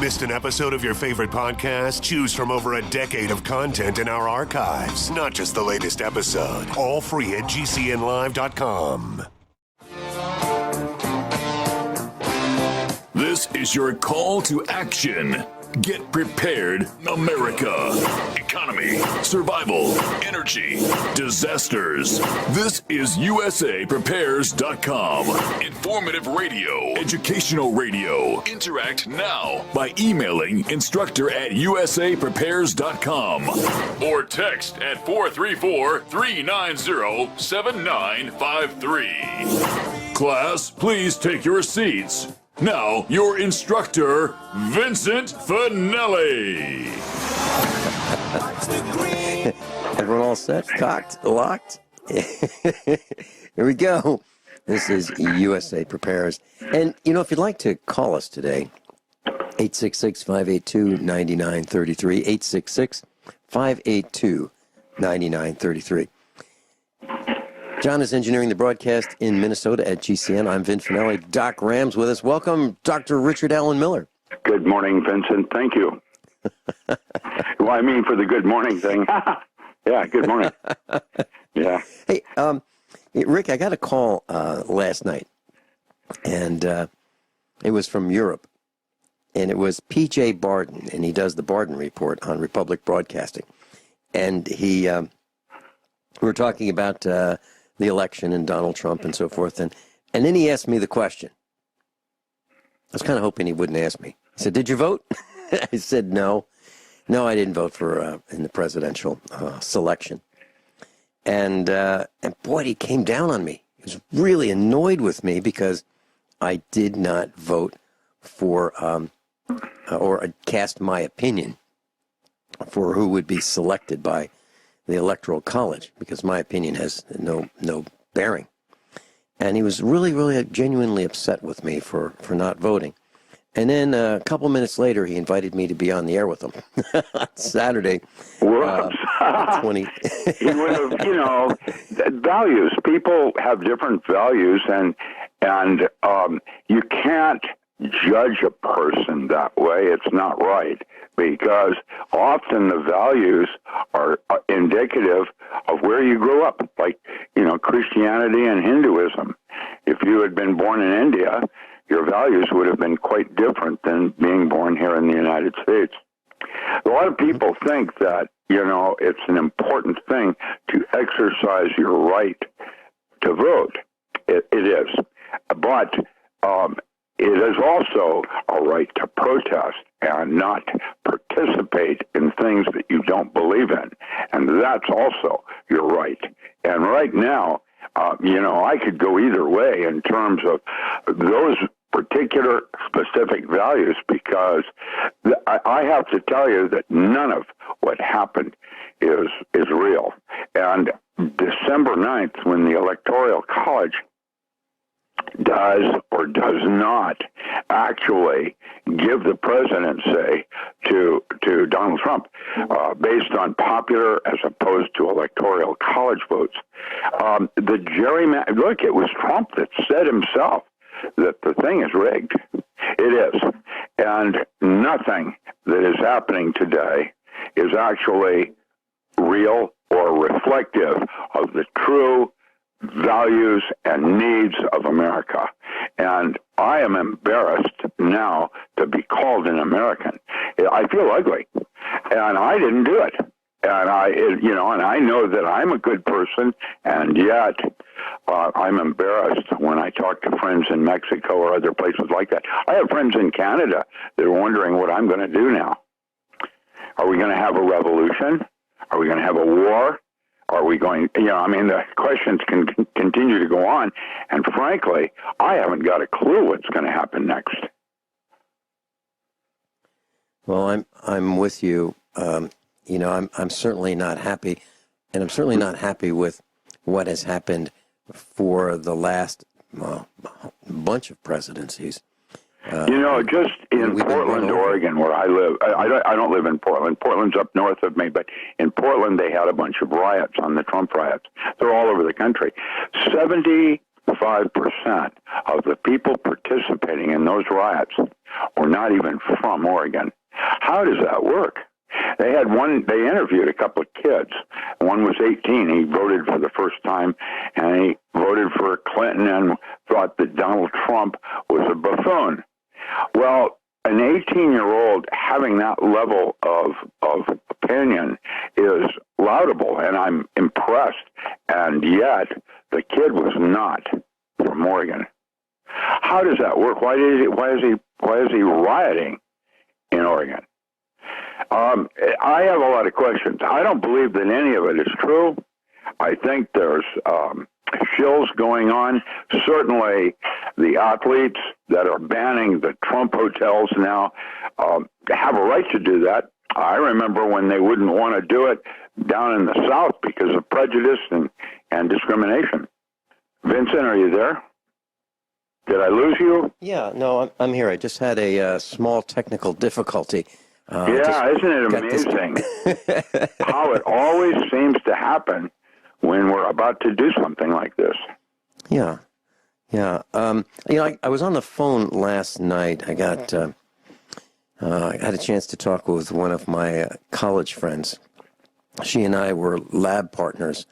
Missed an episode of your favorite podcast? Choose from over a decade of content in our archives, not just the latest episode. All free at GCNlive.com. This is your call to action. Get prepared, America. Economy, survival, energy, disasters. This is USAPrepares.com. Informative radio, educational radio. Interact now by emailing instructor@USAPrepares.com or text at 434-390-7953. Class, please take your seats. Now, your instructor, Vincent Finelli. Everyone all set? Cocked? Locked? Here we go. This is USA Prepares. And, you know, if you'd like to call us today, 866-582-9933, 866-582-9933. John is engineering the broadcast in Minnesota at GCN. I'm Vin Finelli. Doc Rams with us. Welcome, Dr. Richard Allen Miller. Good morning, Vincent. Thank you. Well, I mean, for the good morning thing. Yeah, good morning. Yeah. Hey, Rick, I got a call last night, and it was from Europe, and it was P.J. Barden, and he does the Barden Report on Republic Broadcasting. And we were talking about the election and Donald Trump and so forth. And then he asked me the question. I was kind of hoping he wouldn't ask me. He said, "Did you vote?" I said, "No. No, I didn't vote for in the presidential selection." And boy, he came down on me. He was really annoyed with me because I did not vote for or cast my opinion for who would be selected by the Electoral College, because my opinion has no bearing. And he was really, really genuinely upset with me for not voting. And then a couple minutes later, he invited me to be on the air with him on Saturday. Whoops. 20. He would have, values. People have different values, and you can't judge a person that way. It's not right, because often the values are indicative of where you grew up, like, Christianity and Hinduism. If you had been born in India, your values would have been quite different than being born here in the United States. A lot of people think that, it's an important thing to exercise your right to vote. It is. But it is also a right to protest and not participate in things that you don't believe in. And that's also your right. And right now, I could go either way in terms of those particular specific values, because I have to tell you that none of what happened is real. And December 9th, when the Electoral College does or does not actually give the presidency to Donald Trump based on popular as opposed to Electoral College votes. The gerrymander, look, it was Trump that said himself that the thing is rigged. It is. And nothing that is happening today is actually real or reflective of the true values and needs of America. And I am embarrassed now to be called an American. I feel ugly, and I didn't do it. And I know that I'm a good person, and yet I'm embarrassed when I talk to friends in Mexico or other places like that. I have friends in Canada that are wondering what I'm going to do now. Are we going to have a revolution? Are we going to have a war? Are we going, the questions can continue to go on. And frankly, I haven't got a clue what's going to happen next. Well, I'm with you. I'm certainly not happy, and I'm certainly not happy with what has happened for the last bunch of presidencies. Just in Portland, Oregon, where I live, I don't live in Portland. Portland's up north of me, but in Portland they had a bunch of riots on the Trump riots. They're all over the country. 70 95% of the people participating in those riots were not even from Oregon. How does that work? They interviewed a couple of kids. One was 18. He voted for the first time, and he voted for Clinton and thought that Donald Trump was a buffoon. Well, an 18-year-old having that level of opinion is laudable, and I'm impressed. And yet, the kid was not from Oregon. How does that work? Why is he rioting in Oregon? I have a lot of questions. I don't believe that any of it is true. I think there's shills going on. Certainly, the athletes that are banning the Trump hotels now have a right to do that. I remember when they wouldn't want to do it down in the South because of prejudice and discrimination. Vincent, are you there? Did I lose you? Yeah, no, I'm here. I just had a small technical difficulty. Isn't it amazing how it always seems to happen when we're about to do something like this? Yeah. I was on the phone last night. I had a chance to talk with one of my college friends. She and I were lab partners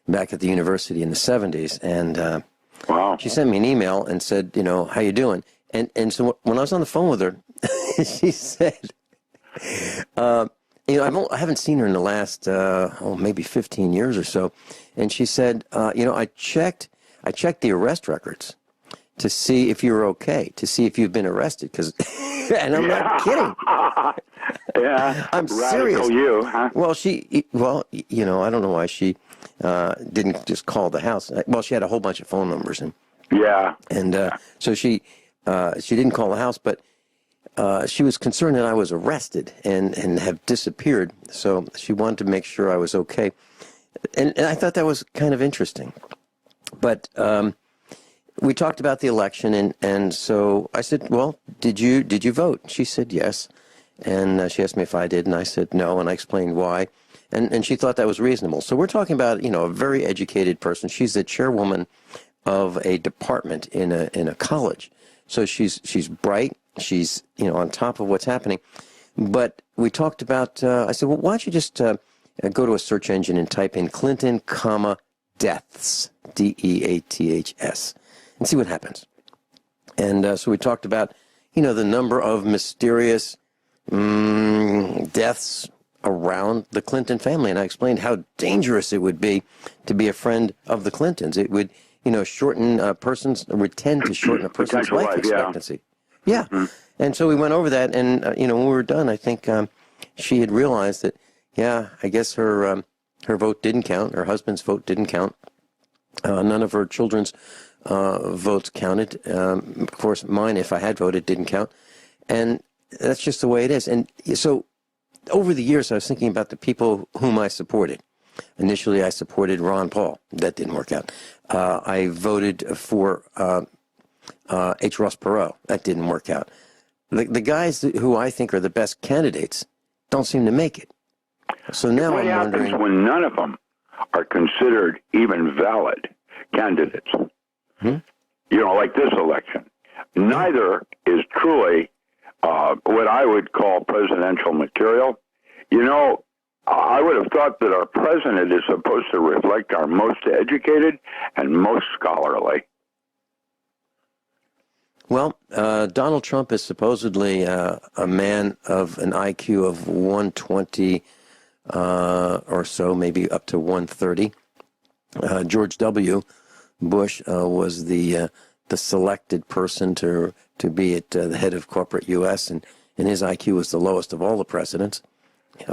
back at the university in the 70s, and wow. She sent me an email and said, how you doing? And so when I was on the phone with her, she said, I haven't seen her in the last, maybe 15 years or so. And she said, I checked the arrest records to see if you were okay, to see if you've been arrested. And I'm not kidding. Yeah. I'm serious. Radical you, huh? Well, I don't know why she didn't just call the house. Well, she had a whole bunch of phone numbers. So she didn't call the house, but she was concerned that I was arrested and have disappeared. So she wanted to make sure I was okay. And I thought that was kind of interesting. But we talked about the election, and so I said, well, did you vote? She said yes. And she asked me if I did, and I said no, and I explained why. And she thought that was reasonable. So we're talking about, a very educated person. She's the chairwoman of a department in a college. So she's bright. She's, on top of what's happening. But we talked about, I said, well, why don't you just go to a search engine and type in Clinton, deaths, Deaths, and see what happens. And so we talked about, the number of mysterious deaths around the Clinton family. And I explained how dangerous it would be to be a friend of the Clintons. It would, shorten a person's life expectancy. Yeah. Mm-hmm. And so we went over that, and, when we were done, I think she had realized that, I guess her vote didn't count. Her husband's vote didn't count. None of her children's votes counted. Of course, mine, if I had voted, didn't count. And that's just the way it is. And so over the years, I was thinking about the people whom I supported. Initially, I supported Ron Paul. That didn't work out. I voted for H. Ross Perot. That didn't work out. The guys who I think are the best candidates don't seem to make it. So now I'm wondering, what happens when none of them are considered even valid candidates? Like this election. Neither is truly what I would call presidential material. I would have thought that our president is supposed to reflect our most educated and most scholarly. Well, Donald Trump is supposedly a man of an IQ of 120 or so, maybe up to 130. George W. Bush was the selected person to be at the head of corporate U.S., and his IQ was the lowest of all the presidents. He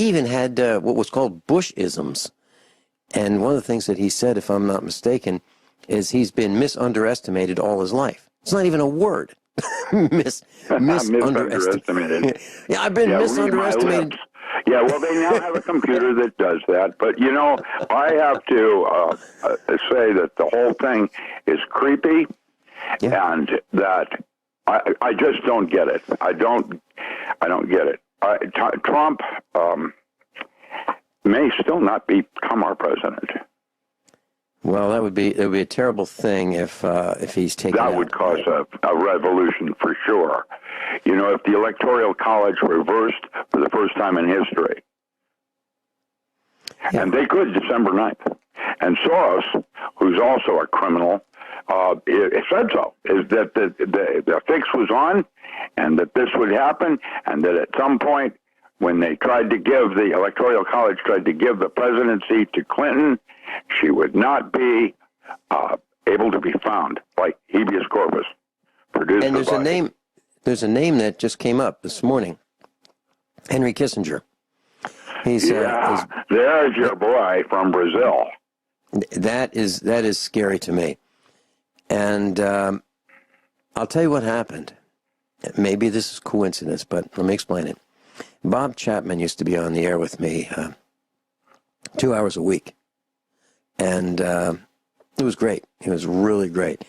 even had what was called Bush-isms. And one of the things that he said, if I'm not mistaken, is he's been misunderestimated all his life. It's not even a word. Misunderestimated. Yeah, I've been misunderestimated. Yeah, well, they now have a computer that does that. But, I have to say that the whole thing is creepy, and that I just don't get it. I don't get it. Trump may still not become our president. Well, it would be a terrible thing if he's taken That out. would cause a revolution for sure. You know, if the Electoral College reversed for the first time in history, and they could December 9th. And Soros, who's also a criminal, it said so, is that the fix was on and that this would happen, and that at some point when they tried to give, the Electoral College tried to give the presidency to Clinton, she would not be able to be found, like habeas corpus. And there's a name that just came up this morning, Henry Kissinger. He's there's your boy from Brazil. That is scary to me. And I'll tell you what happened. Maybe this is coincidence, but let me explain it. Bob Chapman used to be on the air with me 2 hours a week. And it was great. It was really great.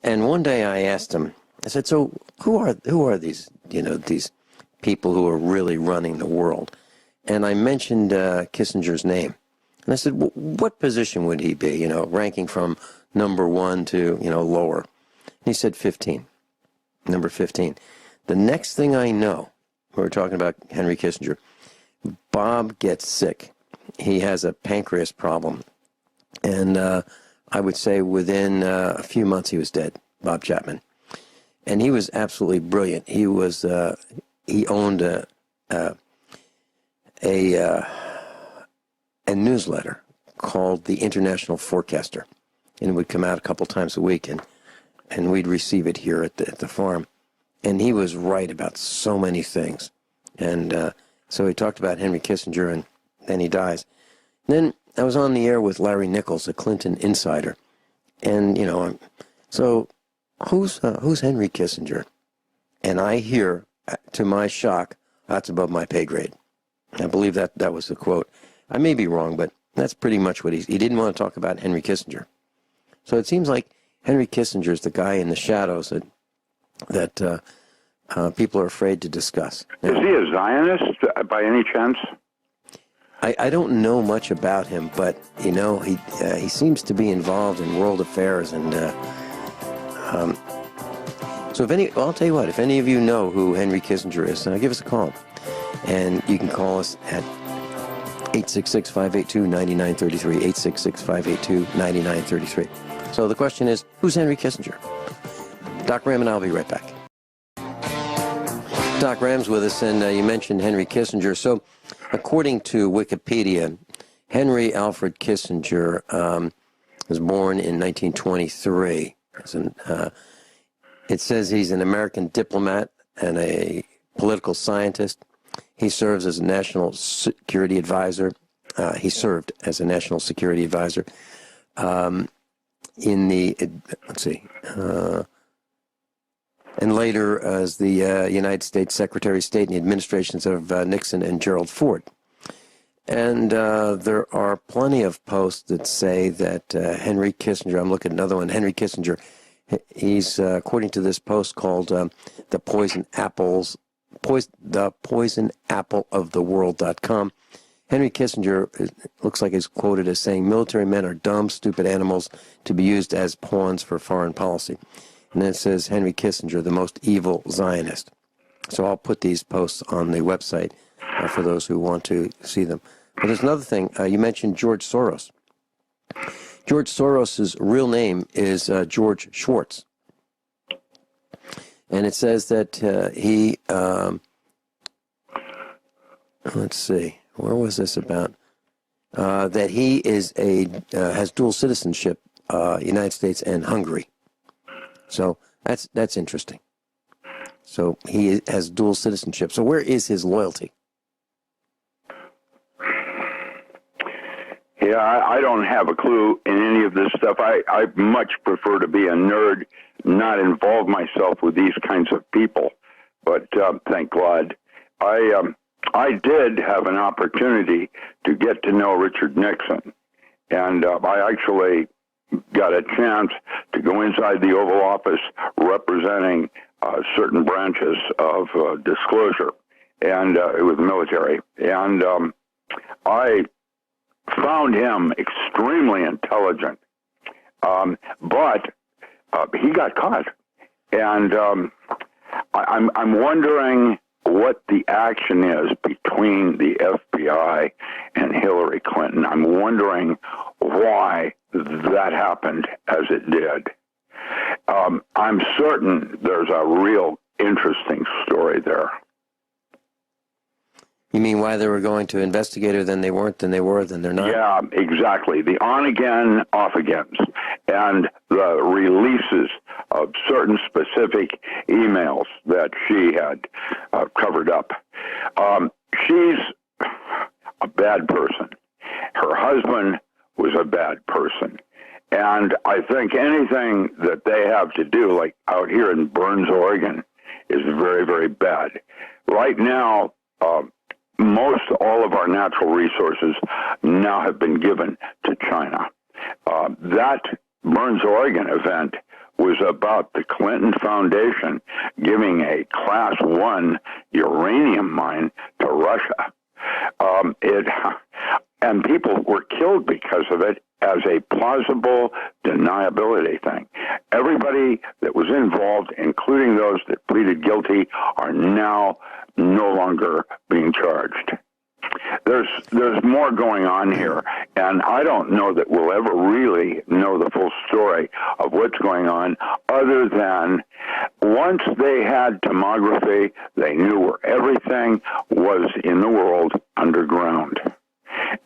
And one day I asked him, I said, so who are these, these people who are really running the world? And I mentioned Kissinger's name. And I said, what position would he be, ranking from number 1 to, lower? And he said 15, number 15. The next thing I know, we were talking about Henry Kissinger, Bob gets sick. He has a pancreas problem. And I would say within a few months he was dead, Bob Chapman. And he was absolutely brilliant. He was he owned a newsletter called the International Forecaster, and it would come out a couple times a week, and we'd receive it here at the farm. And he was right about so many things. And so he talked about Henry Kissinger, and then he dies. Then I was on the air with Larry Nichols, a Clinton insider, and so who's Henry Kissinger? And I hear, to my shock, that's above my pay grade. I believe that was the quote. I may be wrong, but that's pretty much what he didn't want to talk about Henry Kissinger. So it seems like Henry Kissinger is the guy in the shadows that people are afraid to discuss. Now, is he a Zionist by any chance? I don't know much about him, but he seems to be involved in world affairs, and so I'll tell you what, if any of you know who Henry Kissinger is, give us a call, and you can call us at 866-582-9933, 866-582-9933. So the question is, who's Henry Kissinger? Doc Ram and I'll be right back. Doc Ram's with us, and you mentioned Henry Kissinger. So according to Wikipedia, Henry Alfred Kissinger was born in 1923. It says he's an American diplomat and a political scientist. He serves as a national security advisor. He served as a national security advisor in the, and later as the United States Secretary of State in the administrations of Nixon and Gerald Ford. And there are plenty of posts that say that Henry Kissinger, I'm looking at another one, Henry Kissinger, he's, according to this post called the Poison Apple of the World.com, Henry Kissinger, looks like is quoted as saying, military men are dumb, stupid animals to be used as pawns for foreign policy. And then it says Henry Kissinger, the most evil Zionist. So I'll put these posts on the website for those who want to see them. But there's another thing. You mentioned George Soros. George Soros's real name is George Schwartz. And it says that he, let's see, where was this about? That he is has dual citizenship, United States and Hungary. So that's interesting. So he has dual citizenship. So where is his loyalty? Yeah, I don't have a clue in any of this stuff. I much prefer to be a nerd, not involve myself with these kinds of people. But thank God, I did have an opportunity to get to know Richard Nixon, and I actually got a chance to go inside the Oval Office representing certain branches of disclosure, and it was military. And I found him extremely intelligent But he got caught. And I'm wondering what the action is between the FBI and Hillary Clinton. I'm wondering why that happened as it did. I'm certain there's a real interesting story there. You mean why they were going to investigate her, then they weren't, then they were, then they're not? Yeah, exactly. The on-again, off-agains, and the releases of certain specific emails that she had covered up. She's a bad person. Her husband was a bad person. And I think anything that they have to do, like out here in Burns, Oregon, is very, very bad. Right now, most all of our natural resources now have been given to China. That Burns, Oregon event was about the Clinton Foundation giving a Class 1 uranium mine to Russia. And people were killed because of it as a plausible deniability thing. Everybody that was involved, including those that pleaded guilty, are now no longer being charged. There's more going on here, and I don't know that we'll ever really know the full story of what's going on, other than once they had tomography, they knew where everything was in the world underground.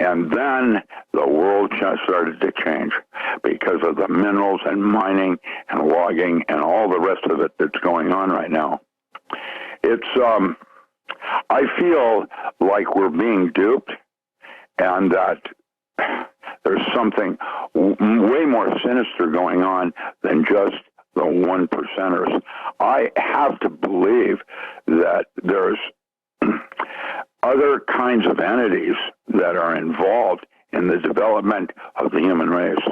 And then the world just started to change because of the minerals and mining and logging and all the rest of it that's going on right now. It's, I feel like we're being duped, and that there's something way more sinister going on than just the 1%ers. I have to believe that there's other kinds of entities that are involved in the development of the human race.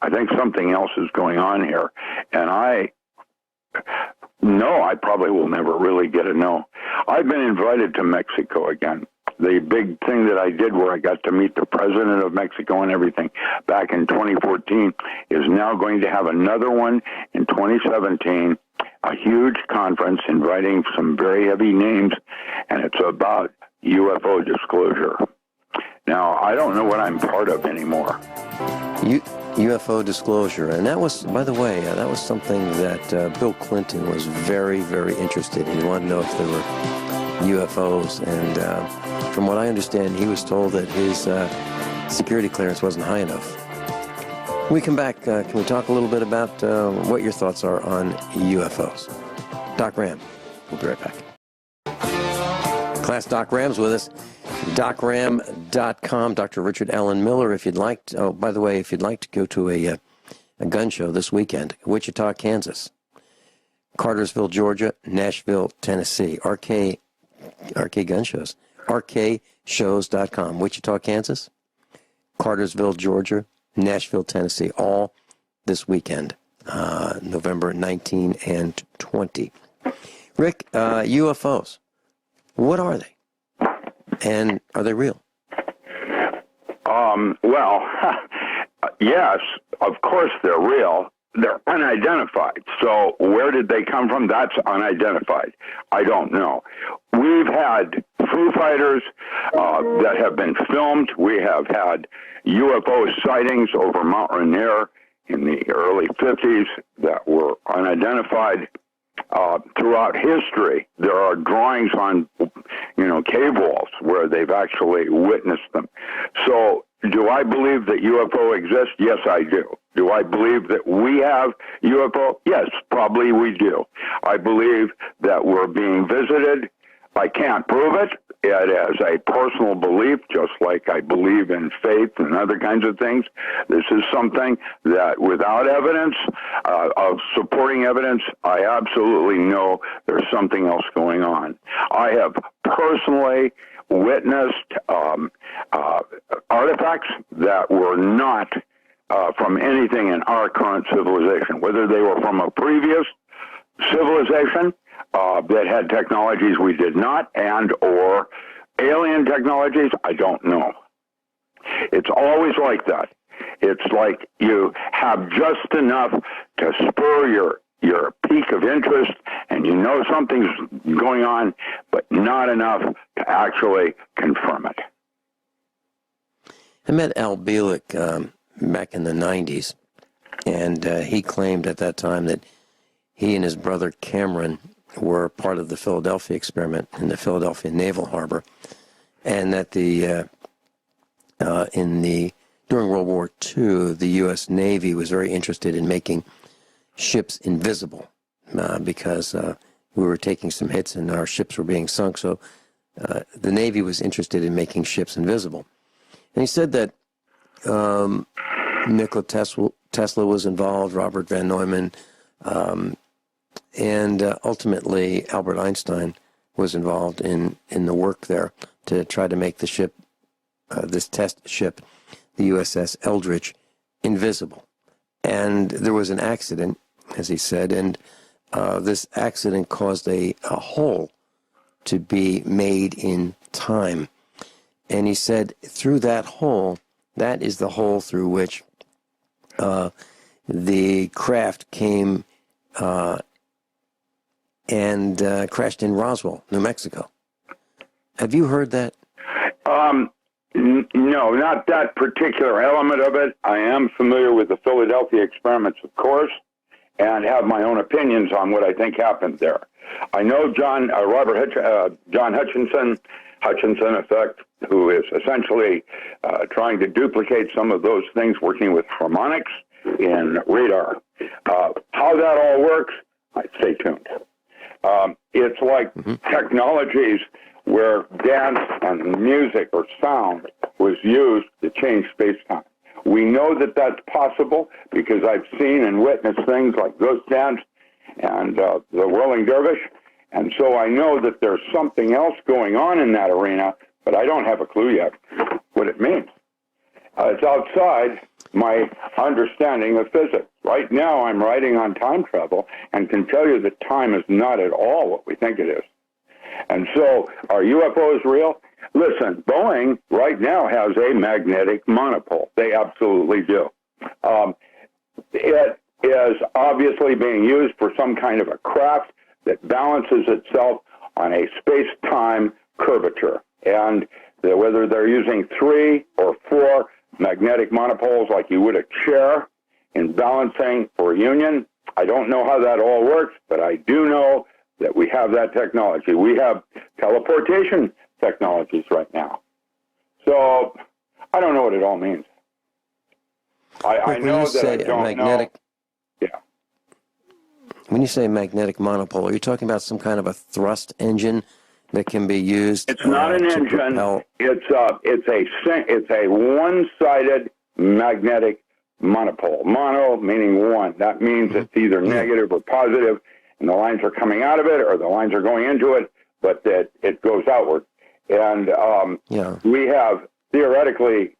I think something else is going on here, and I probably will never really get to know. I've been invited to Mexico again. The big thing that I did where I got to meet the president of Mexico and everything back in 2014 is now going to have another one in 2017, a huge conference inviting some very heavy names, and it's about UFO disclosure. Now, I don't know what I'm part of anymore. UFO disclosure, and that was, by the way, that was something that Bill Clinton was very, very interested in. He wanted to know if there were UFOs, and from what I understand, he was told that his security clearance wasn't high enough. When we come back, can we talk a little bit about what your thoughts are on UFOs? Doc Ram, we'll be right back. Class Doc Ram's with us. DocRam.com, Dr. Richard Allen Miller. If you'd like to, by the way, if you'd like to go to a gun show this weekend, Wichita, Kansas, Cartersville, Georgia, Nashville, Tennessee, RK gun shows, RKshows.com, Wichita, Kansas, Cartersville, Georgia, Nashville, Tennessee, all this weekend, November 19 and 20. Rick, UFOs, what are they? And are they real? Well, yes, of course they're real. They're unidentified. So where did they come from? That's unidentified. I don't know. We've had Foo Fighters that have been filmed. We have had UFO sightings over Mount Rainier in the early 50s that were unidentified. Throughout history, there are drawings on, cave walls where they've actually witnessed them. So, do I believe that UFO exists? Yes, I do. Do I believe that we have UFO? Yes, probably we do. I believe that we're being visited. I can't prove it. It is a personal belief, just like I believe in faith and other kinds of things. This is something that without evidence, of supporting evidence, I absolutely know there's something else going on. I have personally witnessed artifacts that were not from anything in our current civilization, whether they were from a previous civilization that had technologies we did not, and or alien technologies, I don't know. It's always like that. It's like you have just enough to spur your peak of interest, and you know something's going on, but not enough to actually confirm it. I met Al Bielek back in the 90s, and he claimed at that time that he and his brother Cameron were part of the Philadelphia experiment in the Philadelphia Naval Harbor, and that during World War II, the U.S. Navy was very interested in making ships invisible because we were taking some hits and our ships were being sunk. So the Navy was interested in making ships invisible. And he said that Nikola Tesla was involved, Robert von Neumann, and ultimately Albert Einstein was involved in the work there to try to make the ship, this test ship, the USS Eldridge, invisible. And there was an accident, as he said, and this accident caused a hole to be made in time. And he said through that hole, that is the hole through which the craft came and crashed in Roswell, New Mexico. Have you heard that? No, not that particular element of it. I am familiar with the Philadelphia experiments, of course, and have my own opinions on what I think happened there. I know John Hutchinson effect, who is essentially trying to duplicate some of those things, working with harmonics in radar. How that all works, stay tuned. It's like technologies where dance and music or sound was used to change space-time. We know that that's possible because I've seen and witnessed things like Ghost Dance and the Whirling Dervish, and so I know that there's something else going on in that arena, but I don't have a clue yet what it means. It's outside my understanding of physics. Right now I'm writing on time travel and can tell you that time is not at all what we think it is. And so, are UFOs real? Listen, Boeing right now has a magnetic monopole. They absolutely do. It is obviously being used for some kind of a craft that balances itself on a space-time curvature. And whether they're using 3 or 4 magnetic monopoles like you would a chair in balancing for union, I don't know how that all works, but I do know that we have that technology. We have teleportation technologies right now. So I don't know what it all means. I know that I don't know. Yeah. When you say magnetic monopole, are you talking about some kind of a thrust engine that can be used? It's not an engine. Propel? It's a one-sided magnetic monopole. Mono meaning one. That means it's either negative or positive, and the lines are coming out of it or the lines are going into it, but that it goes outward. And we have theoretically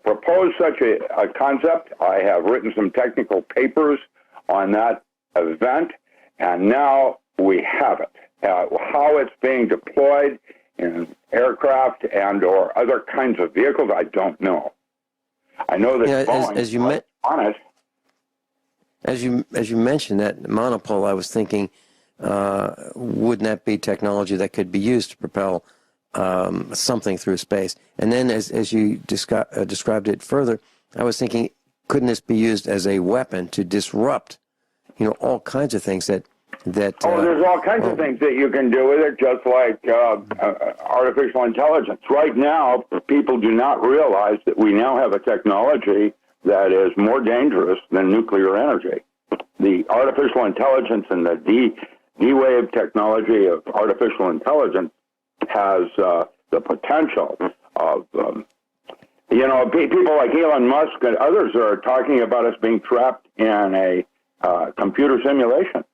proposed such a concept. I have written some technical papers on that event, and now we have it. How it's being deployed in aircraft and or other kinds of vehicles, I don't know. I know that Boeing on it. As you mentioned that monopole, I was thinking, wouldn't that be technology that could be used to propel something through space? And then, as you described it further, I was thinking, couldn't this be used as a weapon to disrupt, all kinds of things that there's all kinds of things that you can do with it, just like artificial intelligence. Right now, people do not realize that we now have a technology that is more dangerous than nuclear energy. The artificial intelligence and the D-wave technology of artificial intelligence has the potential of, people like Elon Musk and others are talking about us being trapped in a computer simulation.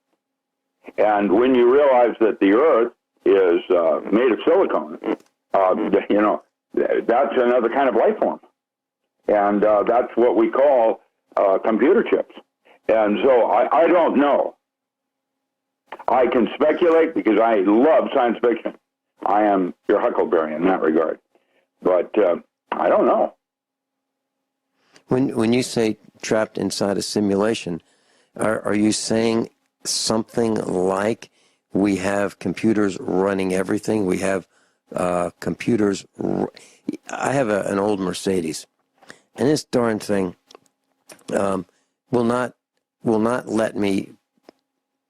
And when you realize that the Earth is made of silicone, that's another kind of life form. And that's what we call computer chips. And so I don't know. I can speculate because I love science fiction. I am your Huckleberry in that regard. But I don't know. When you say trapped inside a simulation, are you saying something like we have computers running everything? We have computers. I have an old Mercedes, and this darn thing will not let me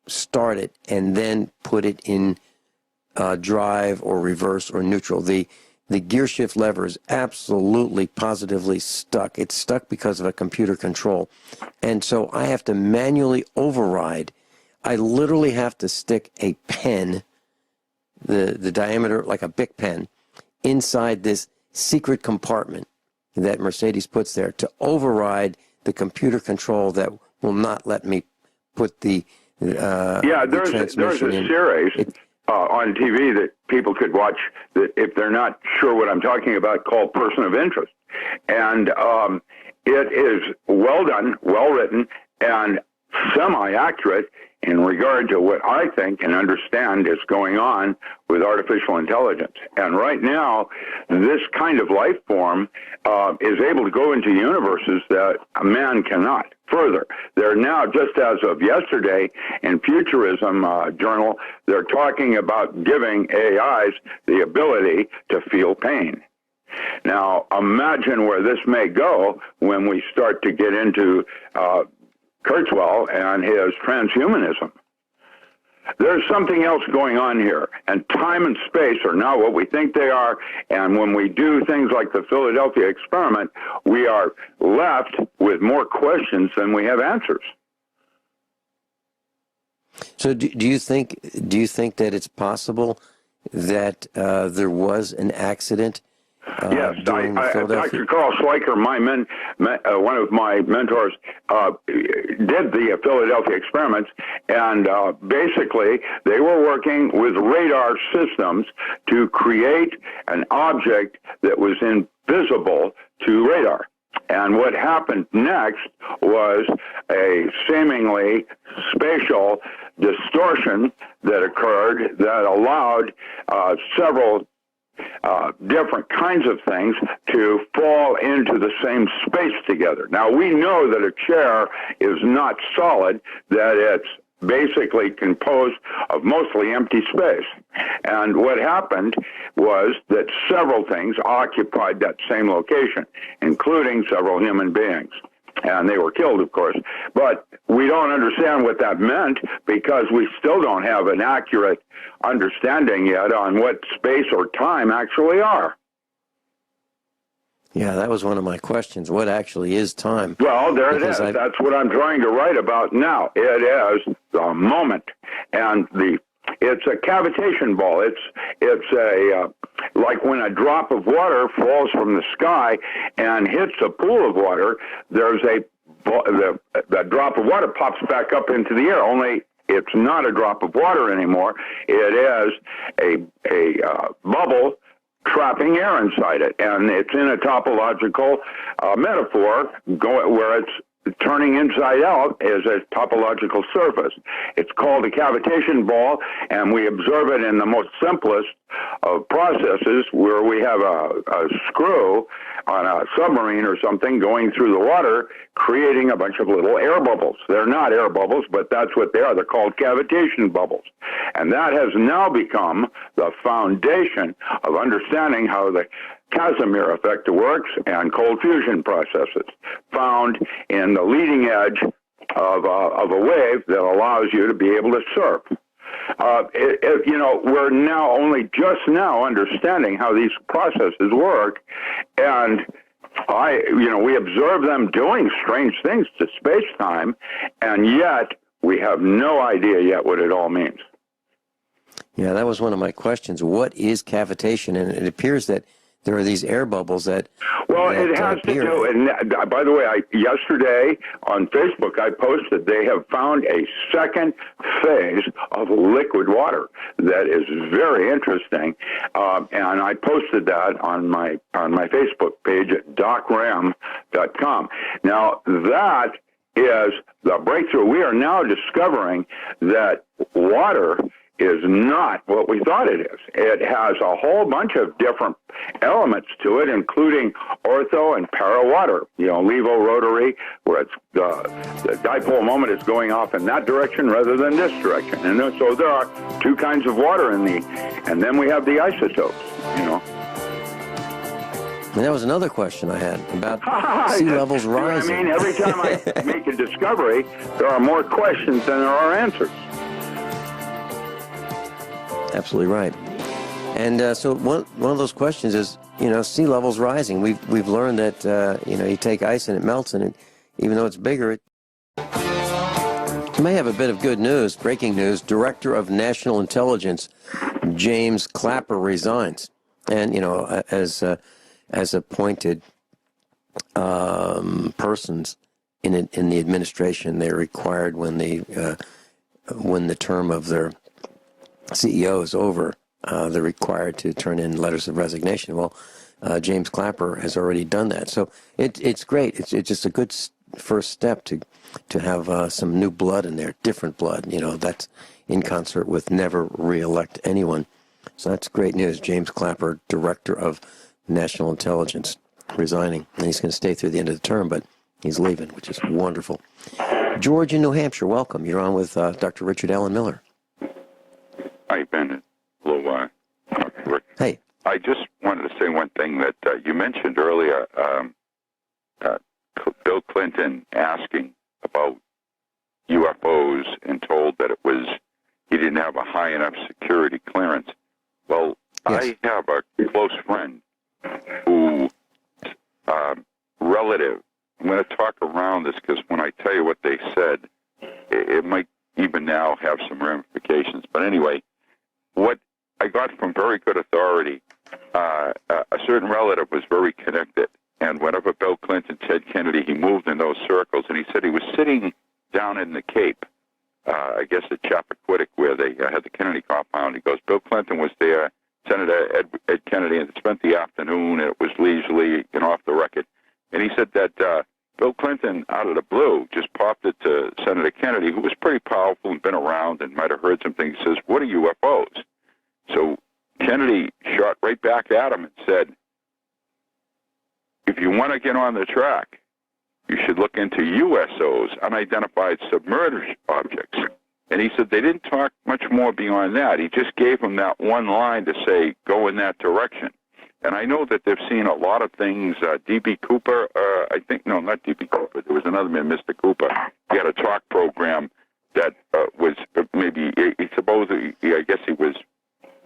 start it and then put it in drive or reverse or neutral. The gear shift lever is absolutely, positively stuck. It's stuck because of a computer control. And so I have to manually override. I literally have to stick a pen, the diameter, like a Bic pen, inside this secret compartment that Mercedes puts there to override the computer control that will not let me put the there's a series on TV that people could watch that if they're not sure what I'm talking about, called Person of Interest. And it is well done, well written, and semi-accurate in regard to what I think and understand is going on with artificial intelligence. And right now, this kind of life form is able to go into universes that a man cannot. Further, they're now, just as of yesterday, in Futurism Journal, they're talking about giving AIs the ability to feel pain. Now, imagine where this may go when we start to get into Kurzweil and his transhumanism. There's something else going on here, and time and space are not what we think they are, and when we do things like the Philadelphia experiment, we are left with more questions than we have answers. So do you think that it's possible that there was an accident? Yes, Dr. Carl Schleicher, one of my mentors, did the Philadelphia experiments, and basically they were working with radar systems to create an object that was invisible to radar. And what happened next was a seemingly spatial distortion that occurred that allowed several different kinds of things to fall into the same space together. Now, we know that a chair is not solid, that it's basically composed of mostly empty space. And what happened was that several things occupied that same location, including several human beings. And they were killed, of course. But we don't understand what that meant because we still don't have an accurate understanding yet on what space or time actually are. Yeah, that was one of my questions. What actually is time? Well, there it is. That's what I'm trying to write about now. It is the moment. And it's a cavitation ball. It's a like when a drop of water falls from the sky and hits a pool of water, there's that drop of water pops back up into the air, only it's not a drop of water anymore. It is a bubble trapping air inside it, and it's in a topological metaphor where it's turning inside out as a topological surface. It's called a cavitation ball, and we observe it in the most simplest of processes where we have a screw on a submarine or something going through the water, creating a bunch of little air bubbles. They're not air bubbles, but that's what they are. They're called cavitation bubbles. And that has now become the foundation of understanding how the Casimir effect works and cold fusion processes found in the leading edge of a wave that allows you to be able to surf. We're now only just now understanding how these processes work, and we observe them doing strange things to space-time, and yet we have no idea yet what it all means. Yeah, that was one of my questions. What is cavitation? And it appears that there are these air bubbles that... Well, it has to do, and by the way, yesterday on Facebook I posted they have found a second phase of liquid water that is very interesting, and I posted that on my Facebook page at docram.com. Now, that is the breakthrough. We are now discovering that water is not what we thought it is. It has a whole bunch of different elements to it, including ortho and para water. Levorotary, where it's the dipole moment is going off in that direction rather than this direction. And so there are two kinds of water and then we have the isotopes. And that was another question I had about sea levels rising. I mean, every time I make a discovery, there are more questions than there are answers. Absolutely right. And so one of those questions is, sea levels rising. We've learned that you take ice and it melts, and even though it's bigger, it may have a bit of good news. Breaking news: Director of National Intelligence James Clapper resigns, and as appointed persons in the administration, they're required when the term of their CEO is over, they're required to turn in letters of resignation. Well, James Clapper has already done that, so it's great. It's just a good first step to have some new blood in there, different blood. That's in concert with never re-elect anyone. So that's great news. James Clapper, Director of National Intelligence, resigning, and he's going to stay through the end of the term, but he's leaving, which is wonderful. George in New Hampshire, welcome. You're on with Dr. Richard Allen Miller. Hi, Ben. Hello, Rick. Hey. I just wanted to say one thing that you mentioned earlier. Bill Clinton asking about UFOs and told that he didn't have a high enough security clearance. Well, yes. I have a close friend who, relative, I'm going to talk around this because when I tell you what they said, it might even now have some ramifications. But anyway, what I got from very good authority, a certain relative was very connected. And whenever Bill Clinton, Ted Kennedy, he moved in those circles, and he said he was sitting down in the Cape, I guess at Chappaquiddick, where they had the Kennedy compound. He goes, Bill Clinton was there, Senator Ed Kennedy, and spent the afternoon, and it was leisurely and off the record. And he said that Bill Clinton, out of the blue, just popped it to Senator Kennedy, who was pretty powerful and been around and might have heard some things. He says, what are UFOs? So Kennedy shot right back at him and said, if you want to get on the track, you should look into USOs, unidentified submerged objects. And he said they didn't talk much more beyond that. He just gave him that one line to say, go in that direction. And I know that they've seen a lot of things. D.B. Cooper, no, not D.B. Cooper. There was another man, Mr. Cooper. He had a talk program that was maybe, I guess he was,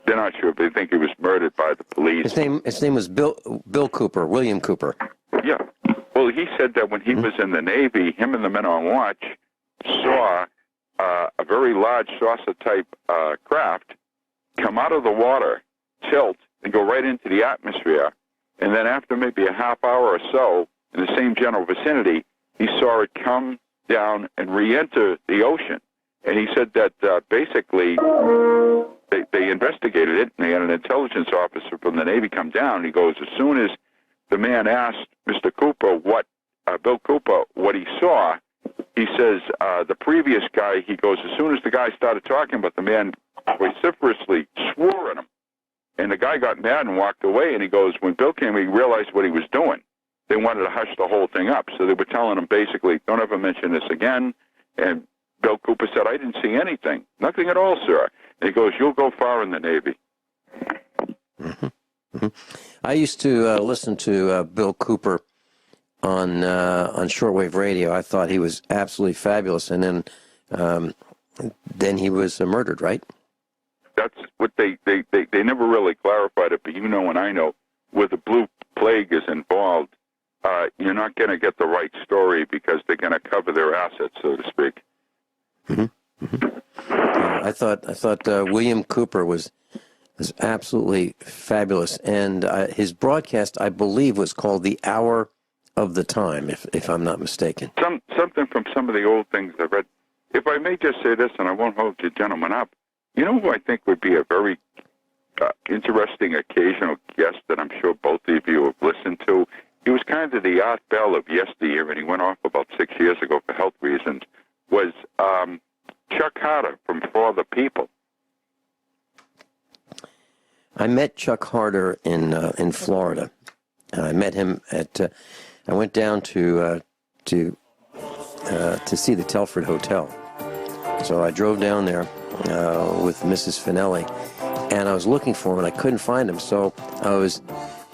they're not sure, but they think he was murdered by the police. His name was Bill Cooper, William Cooper. Yeah. Well, he said that when he was in the Navy, him and the men on watch saw a very large saucer-type craft come out of the water, tilt, and go right into the atmosphere. And then after maybe a half hour or so, in the same general vicinity, he saw it come down and re-enter the ocean. And he said that basically they investigated it, and they had an intelligence officer from the Navy come down. And he goes, as soon as the man asked Mr. Cooper Bill Cooper, what he saw, he says, the previous guy, he goes, as soon as the guy started talking about the man vociferously swore at him. And the guy got mad and walked away. And he goes, when Bill came, he realized what he was doing. They wanted to hush the whole thing up. So they were telling him basically, don't ever mention this again. And Bill Cooper said, I didn't see anything. Nothing at all, sir. And he goes, you'll go far in the Navy. Mm-hmm. Mm-hmm. I used to listen to Bill Cooper on shortwave radio. I thought he was absolutely fabulous. And then he was murdered, right? That's what they never really clarified it, but you know and I know, where the blue plague is involved, you're not going to get the right story because they're going to cover their assets, so to speak. Mm-hmm. Mm-hmm. I thought William Cooper was absolutely fabulous, and his broadcast, I believe, was called The Hour of the Time, if I'm not mistaken. Something from some of the old things I've read. If I may just say this, and I won't hold you gentlemen up, you know who I think would be a very interesting occasional guest that I'm sure both of you have listened to? He was kind of the Art Bell of yesteryear, and he went off about 6 years ago for health reasons, was Chuck Carter from For the People. I met Chuck Harder in Florida. I met him at. I went down to see the Telford Hotel. So I drove down there with Mrs. Finelli, and I was looking for him, and I couldn't find him. So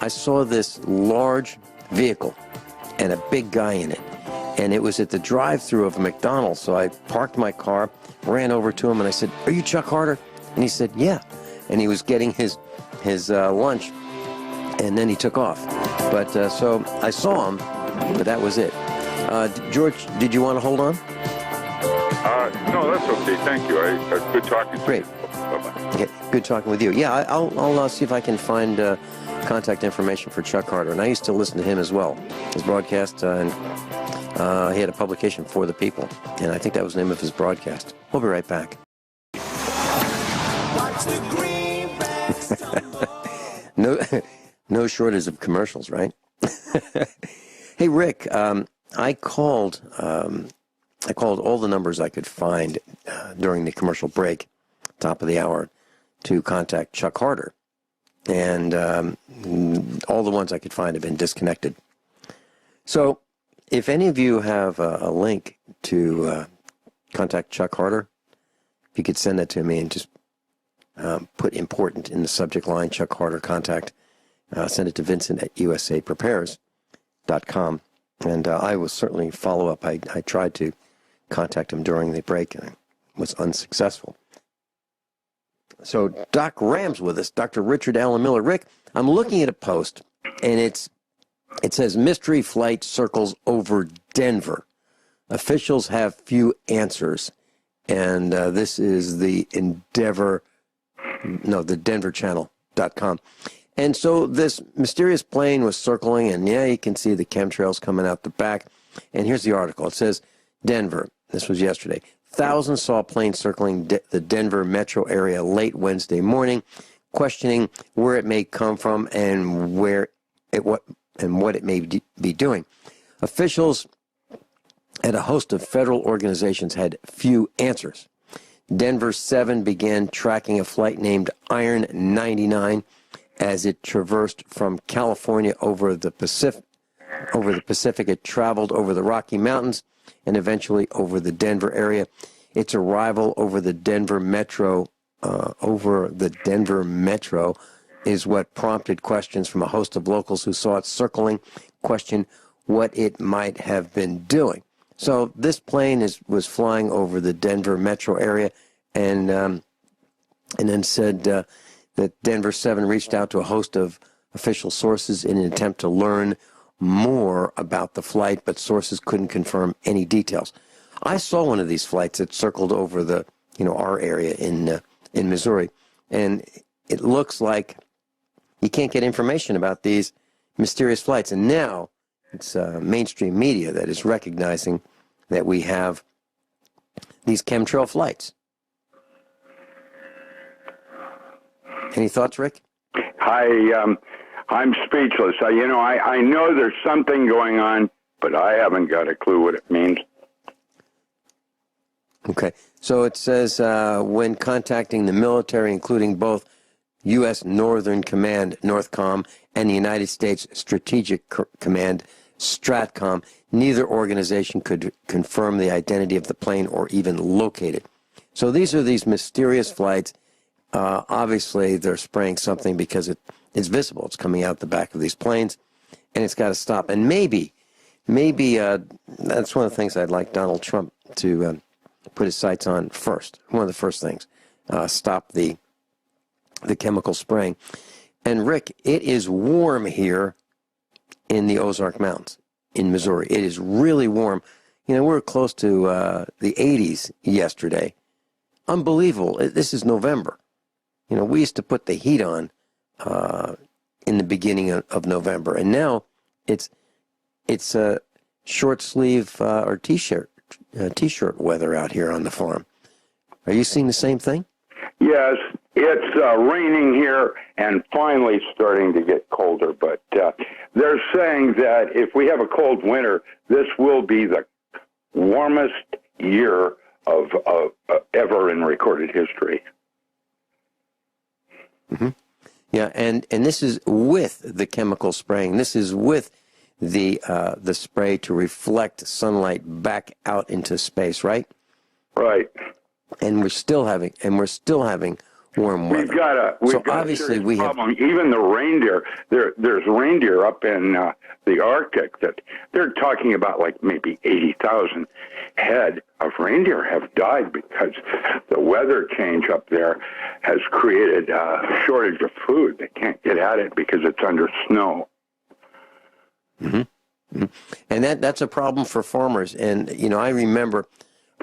I saw this large vehicle and a big guy in it, and it was at the drive-through of a McDonald's. So I parked my car, ran over to him, and I said, "Are you Chuck Harder?" And he said, "Yeah." And he was getting his lunch, and then he took off. But so I saw him, but that was it. George, did you want to hold on? No, that's okay. Thank you. Good talking to you. Great. Bye-bye. Okay, good talking with you. Yeah, I'll see if I can find contact information for Chuck Harder. And I used to listen to him as well, his broadcast, and he had a publication For the People, and I think that was the name of his broadcast. We'll be right back. No shortage of commercials, right? Hey, Rick, I called all the numbers I could find during the commercial break, top of the hour, to contact Chuck Harder. And all the ones I could find have been disconnected. So if any of you have a link to contact Chuck Harder, if you could send that to me and just put important in the subject line, Chuck Harder contact, send it to Vincent at usaprepares.com. And I will certainly follow up. I tried to contact him during the break and was unsuccessful. So Doc Ram's with us, Dr. Richard Allen Miller. Rick, I'm looking at a post, and it says, mystery flight circles over Denver. Officials have few answers. And this is the denverchannel.com. And so this mysterious plane was circling, and yeah, you can see the chemtrails coming out the back. And here's the article. It says, Denver, this was yesterday, thousands saw a plane circling the Denver metro area late Wednesday morning, questioning where it may come from and what it may be doing. Officials at a host of federal organizations had few answers. Denver 7 began tracking a flight named Iron 99 as it traversed from California over the Pacific. It traveled over the Rocky Mountains and eventually over the Denver area. Its arrival over the Denver metro is what prompted questions from a host of locals who saw it circling, question what it might have been doing. So this plane was flying over the Denver metro area, and then said that Denver 7 reached out to a host of official sources in an attempt to learn more about the flight, but sources couldn't confirm any details. I saw one of these flights that circled over our area in Missouri, and it looks like you can't get information about these mysterious flights. And now it's mainstream media that is recognizing that we have these chemtrail flights. Any thoughts, Rick? I'm speechless. I know there's something going on, but I haven't got a clue what it means. Okay. So it says, when contacting the military, including both U.S. Northern Command, NORTHCOM, and the United States Strategic Command, STRATCOM, neither organization could confirm the identity of the plane or even locate it. So these are these mysterious flights. Obviously, they're spraying something because it's visible. It's coming out the back of these planes, and it's got to stop. And maybe that's one of the things I'd like Donald Trump to put his sights on first. One of the first things, stop the chemical spraying. And Rick, it is warm here in the Ozark Mountains in Missouri. It is really warm. We were close to the 80s yesterday. Unbelievable. This is November. We used to put the heat on in the beginning of November, and now it's a short sleeve or t-shirt weather out here on the farm. Are you seeing the same thing? Yes, it's raining here and finally starting to get colder. But they're saying that if we have a cold winter, this will be the warmest year of ever in recorded history. Mm-hmm. Yeah, and this is with the chemical spraying. This is with the spray to reflect sunlight back out into space, right? Right. And we're still having warm weather. We've got a obviously serious we problem. Even the reindeer. There's reindeer up in the Arctic that they're talking about, like maybe 80,000 head of reindeer have died because the weather change up there has created a shortage of food. They can't get at it because it's under snow. Mm-hmm. Mm-hmm. And that's a problem for farmers. And I remember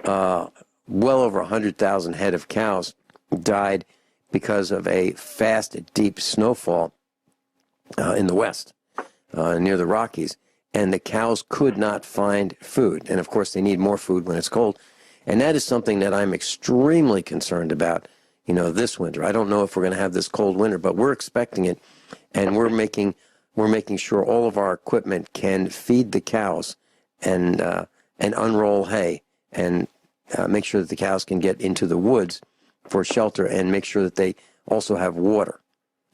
well over 100,000 head of cows died because of a fast, deep snowfall in the west, near the Rockies, and the cows could not find food. And of course, they need more food when it's cold. And that is something that I'm extremely concerned about, this winter. I don't know if we're going to have this cold winter, but we're expecting it, and we're making sure all of our equipment can feed the cows and unroll hay and make sure that the cows can get into the woods for shelter and make sure that they also have water.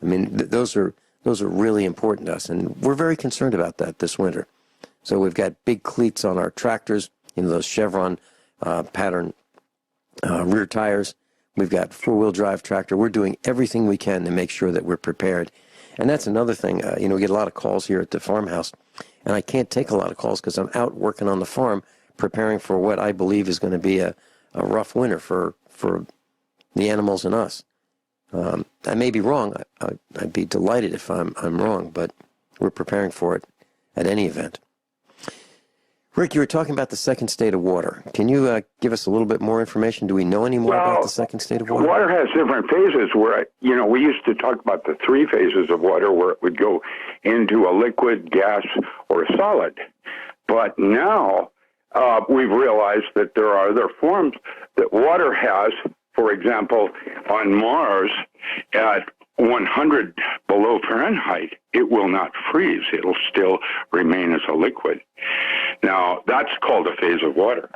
I mean, those are really important to us, and we're very concerned about that this winter. So we've got big cleats on our tractors, those Chevron pattern rear tires. We've got four-wheel drive tractor. We're doing everything we can to make sure that we're prepared. And that's another thing. We get a lot of calls here at the farmhouse, and I can't take a lot of calls because I'm out working on the farm preparing for what I believe is going to be a rough winter for the animals and us. I may be wrong. I'd be delighted if I'm wrong, but we're preparing for it at any event. Rick, you were talking about the second state of water. Can you give us a little bit more information? Do we know any more about the second state of water? Water has different phases where, we used to talk about the three phases of water where it would go into a liquid, gas, or a solid. But now we've realized that there are other forms that water has. For example, on Mars, at 100 below Fahrenheit, it will not freeze. It'll still remain as a liquid. Now, that's called a phase of water.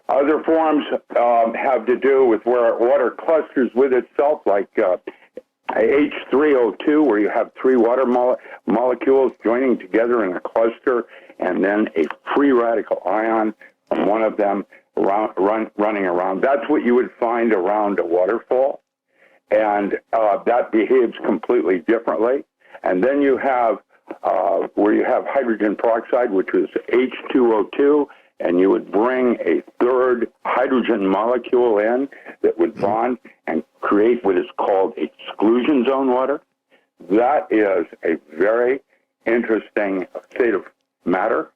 Other forms have to do with where water clusters with itself, like H3O2, where you have three water molecules joining together in a cluster, and then a free radical ion from one of them running around. That's what you would find around a waterfall, and that behaves completely differently. And then you have where you have hydrogen peroxide, which is H2O2, and you would bring a third hydrogen molecule in that would bond and create what is called exclusion zone water. That is a very interesting state of matter.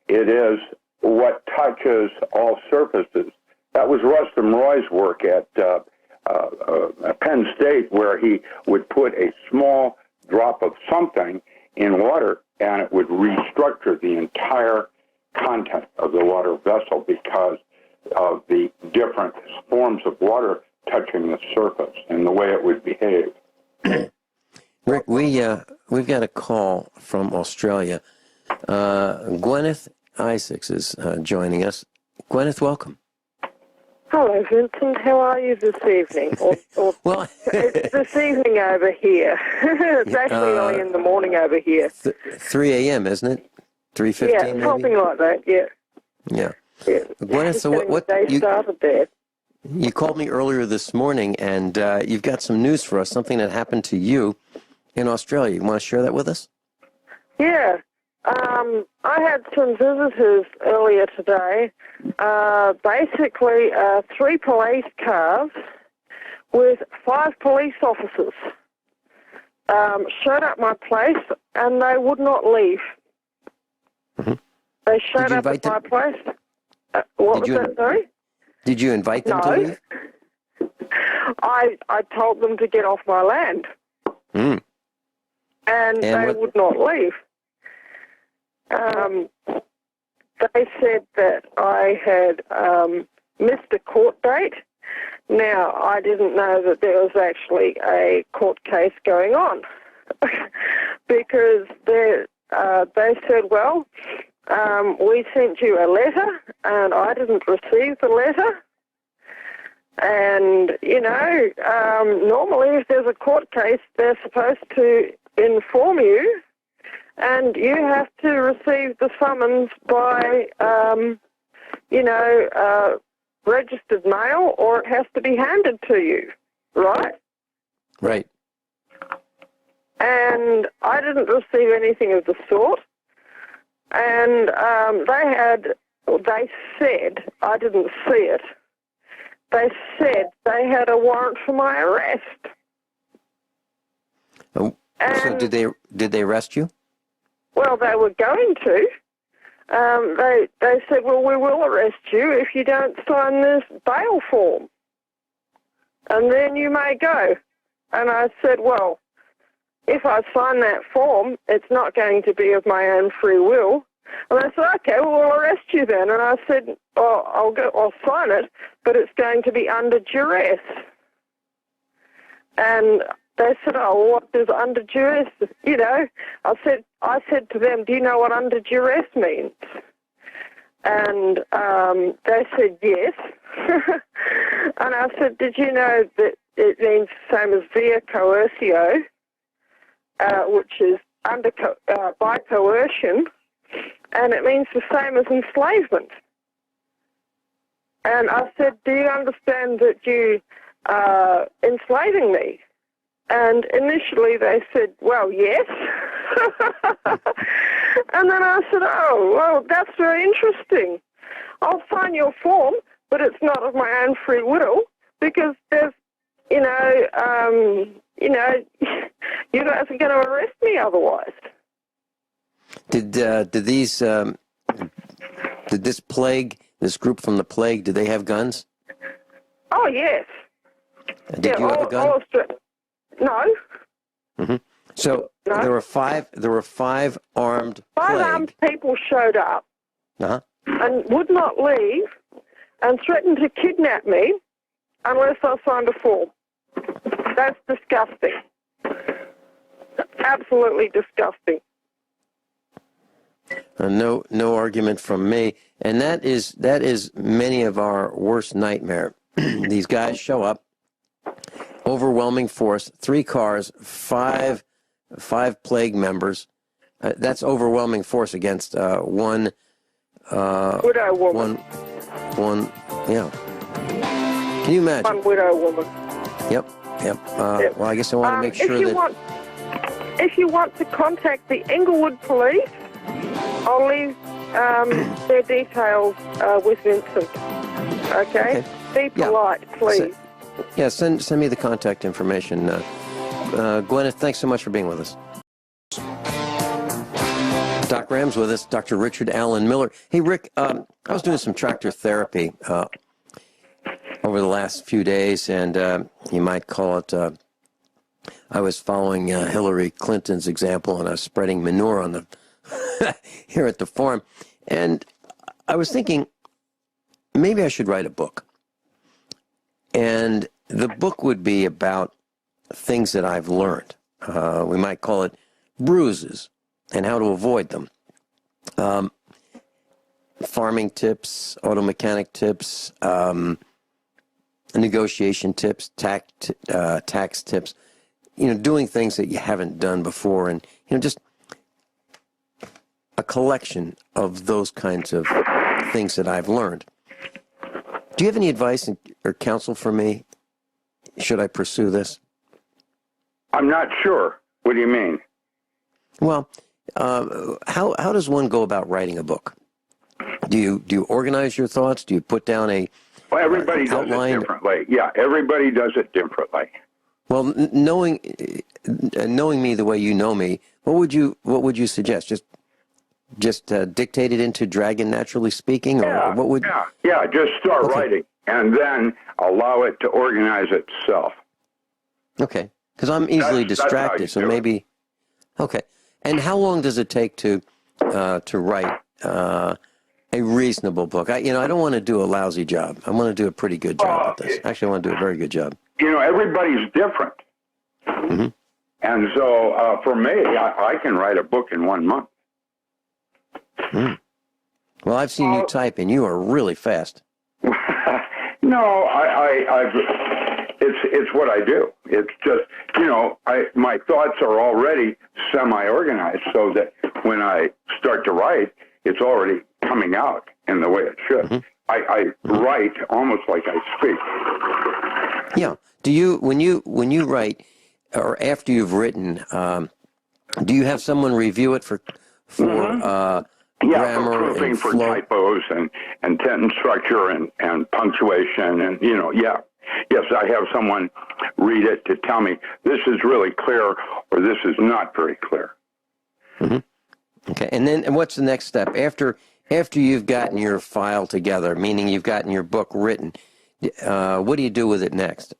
It is what touches all surfaces. That was Rustum Roy's work at Penn State, where he would put a small drop of something in water, and it would restructure the entire content of the water vessel because of the different forms of water touching the surface and the way it would behave. Rick, we've got a call from Australia. Gwyneth Isaacs is joining us. Gwyneth, welcome. Hello, Vincent. How are you this evening? Well, it's this evening over here. It's actually early in the morning over here. 3 a.m., isn't it? 3:15, yeah, maybe? something like that. Yeah. Yeah. Gwyneth, so what day started there. You called me earlier this morning, and you've got some news for us. Something that happened to you in Australia. You want to share that with us? Yeah. I had some visitors earlier today. Basically, 3 police cars with 5 police officers showed up my place, and they would not leave. Mm-hmm. They showed up at my place. What was that, sorry? Did you invite them to leave? I told them to get off my land. Mm. And they would not leave. They said that I had missed a court date. Now, I didn't know that there was actually a court case going on because they said, well, we sent you a letter and I didn't receive the letter. And, normally if there's a court case, they're supposed to inform you, and you have to receive the summons by, registered mail, or it has to be handed to you, right? Right. And I didn't receive anything of the sort. And they said, I didn't see it, they said they had a warrant for my arrest. Oh, so did they arrest you? Well, they were going to. They said, well, we will arrest you if you don't sign this bail form, and then you may go. And I said, well, if I sign that form, it's not going to be of my own free will. And they said, okay, well, we'll arrest you then. And I said, oh, I'll sign it, but it's going to be under duress. And they said, oh, what is under duress? I said to them, do you know what under duress means? And they said, yes. And I said, did you know that it means the same as via coercio, which is by coercion, and it means the same as enslavement. And I said, do you understand that you are enslaving me? And initially they said, well, yes. And then I said, oh, well, that's very interesting. I'll sign your form, but it's not of my own free will, because there's, you guys are going to arrest me otherwise. Did this group from the plague, did they have guns? Oh, yes. Did you have a gun? No. Mm-hmm. So no. There were five armed Five plague. armed people showed up and would not leave, and threatened to kidnap me unless I signed a form. That's disgusting. Absolutely disgusting. No argument from me, and that is many of our worst nightmare. These guys show up, overwhelming force, 3 cars, five plague members. That's overwhelming force against one widow woman. One, yeah. Can you imagine? One widow woman. Yep. Yep. Well, I guess I want to make sure if you want to contact the Englewood Police, I'll leave their details with Vincent. Okay? Be polite, please. Send me the contact information. Gwyneth, thanks so much for being with us. Doc Ram's with us, Dr. Richard Allen Miller. Hey, Rick, I was doing some tractor therapy over the last few days, and you might call it, I was following Hillary Clinton's example, and I was spreading manure on the here at the farm. And I was thinking, maybe I should write a book. And the book would be about things that I've learned. We might call it bruises and how to avoid them. Farming tips, auto mechanic tips, negotiation tips, tax tips, doing things that you haven't done before, and, just a collection of those kinds of things that I've learned. Do you have any advice or counsel for me? Should I pursue this? I'm not sure. What do you mean? Well, how does one go about writing a book? Do you organize your thoughts? Do you put down a everybody does it differently. Yeah, everybody does it differently. Well, knowing me the way you know me, what would you suggest? Just dictate it into Dragon Naturally Speaking, or what would? Yeah. Just start writing, and then allow it to organize itself. Okay, because I'm easily distracted, so maybe. Okay, and how long does it take to write a reasonable book? I don't want to do a lousy job. I want to do a pretty good job at this. Actually, I want to do a very good job. Everybody's different, and so for me, I can write a book in 1 month. Well, I've seen you type, and you are really fast. No, it's what I do. It's just, my thoughts are already semi-organized so that when I start to write, it's already coming out in the way it should. Mm-hmm. I write almost like I speak. Yeah. Do you, when you write, or after you've written, do you have someone review it for grammar for proofing, and for flow? typos and sentence structure and punctuation and Yes, I have someone read it to tell me this is really clear or this is not very clear. Mm-hmm. Okay, and what's the next step after you've gotten your file together? Meaning you've gotten your book written. What do you do with it next?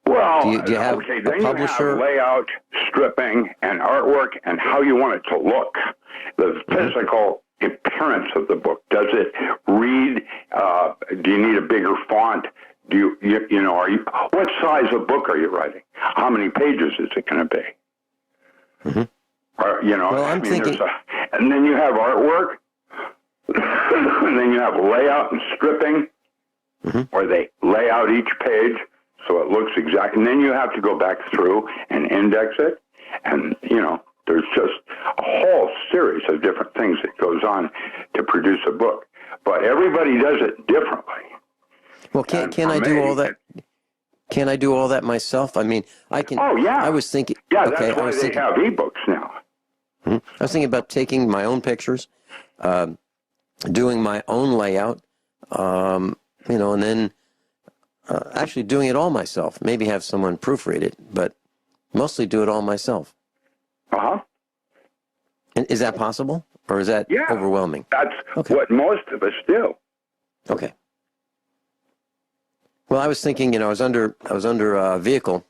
Well, do you have okay, a then publisher? You have layout, stripping, and artwork, and how you want it to look. The physical appearance of the book. Does it read? Do you need a bigger font? Do what size of book are you writing? How many pages is it going to be? Mm-hmm. Well, I'm thinking, and then you have artwork, and then you have layout and stripping, where they lay out each page so it looks exact. And then you have to go back through and index it, and there's just a whole series of different things that goes on to produce a book. But everybody does it differently. Well, can I do all that? Can I do all that myself? I mean, I can. Oh yeah. I was thinking. Yeah, okay, that's why they have ebooks now. I was thinking about taking my own pictures, doing my own layout, and then actually doing it all myself. Maybe have someone proofread it, but mostly do it all myself. And is that possible, or is that overwhelming? That's what most of us do. Okay. Well, I was thinking, I was under a vehicle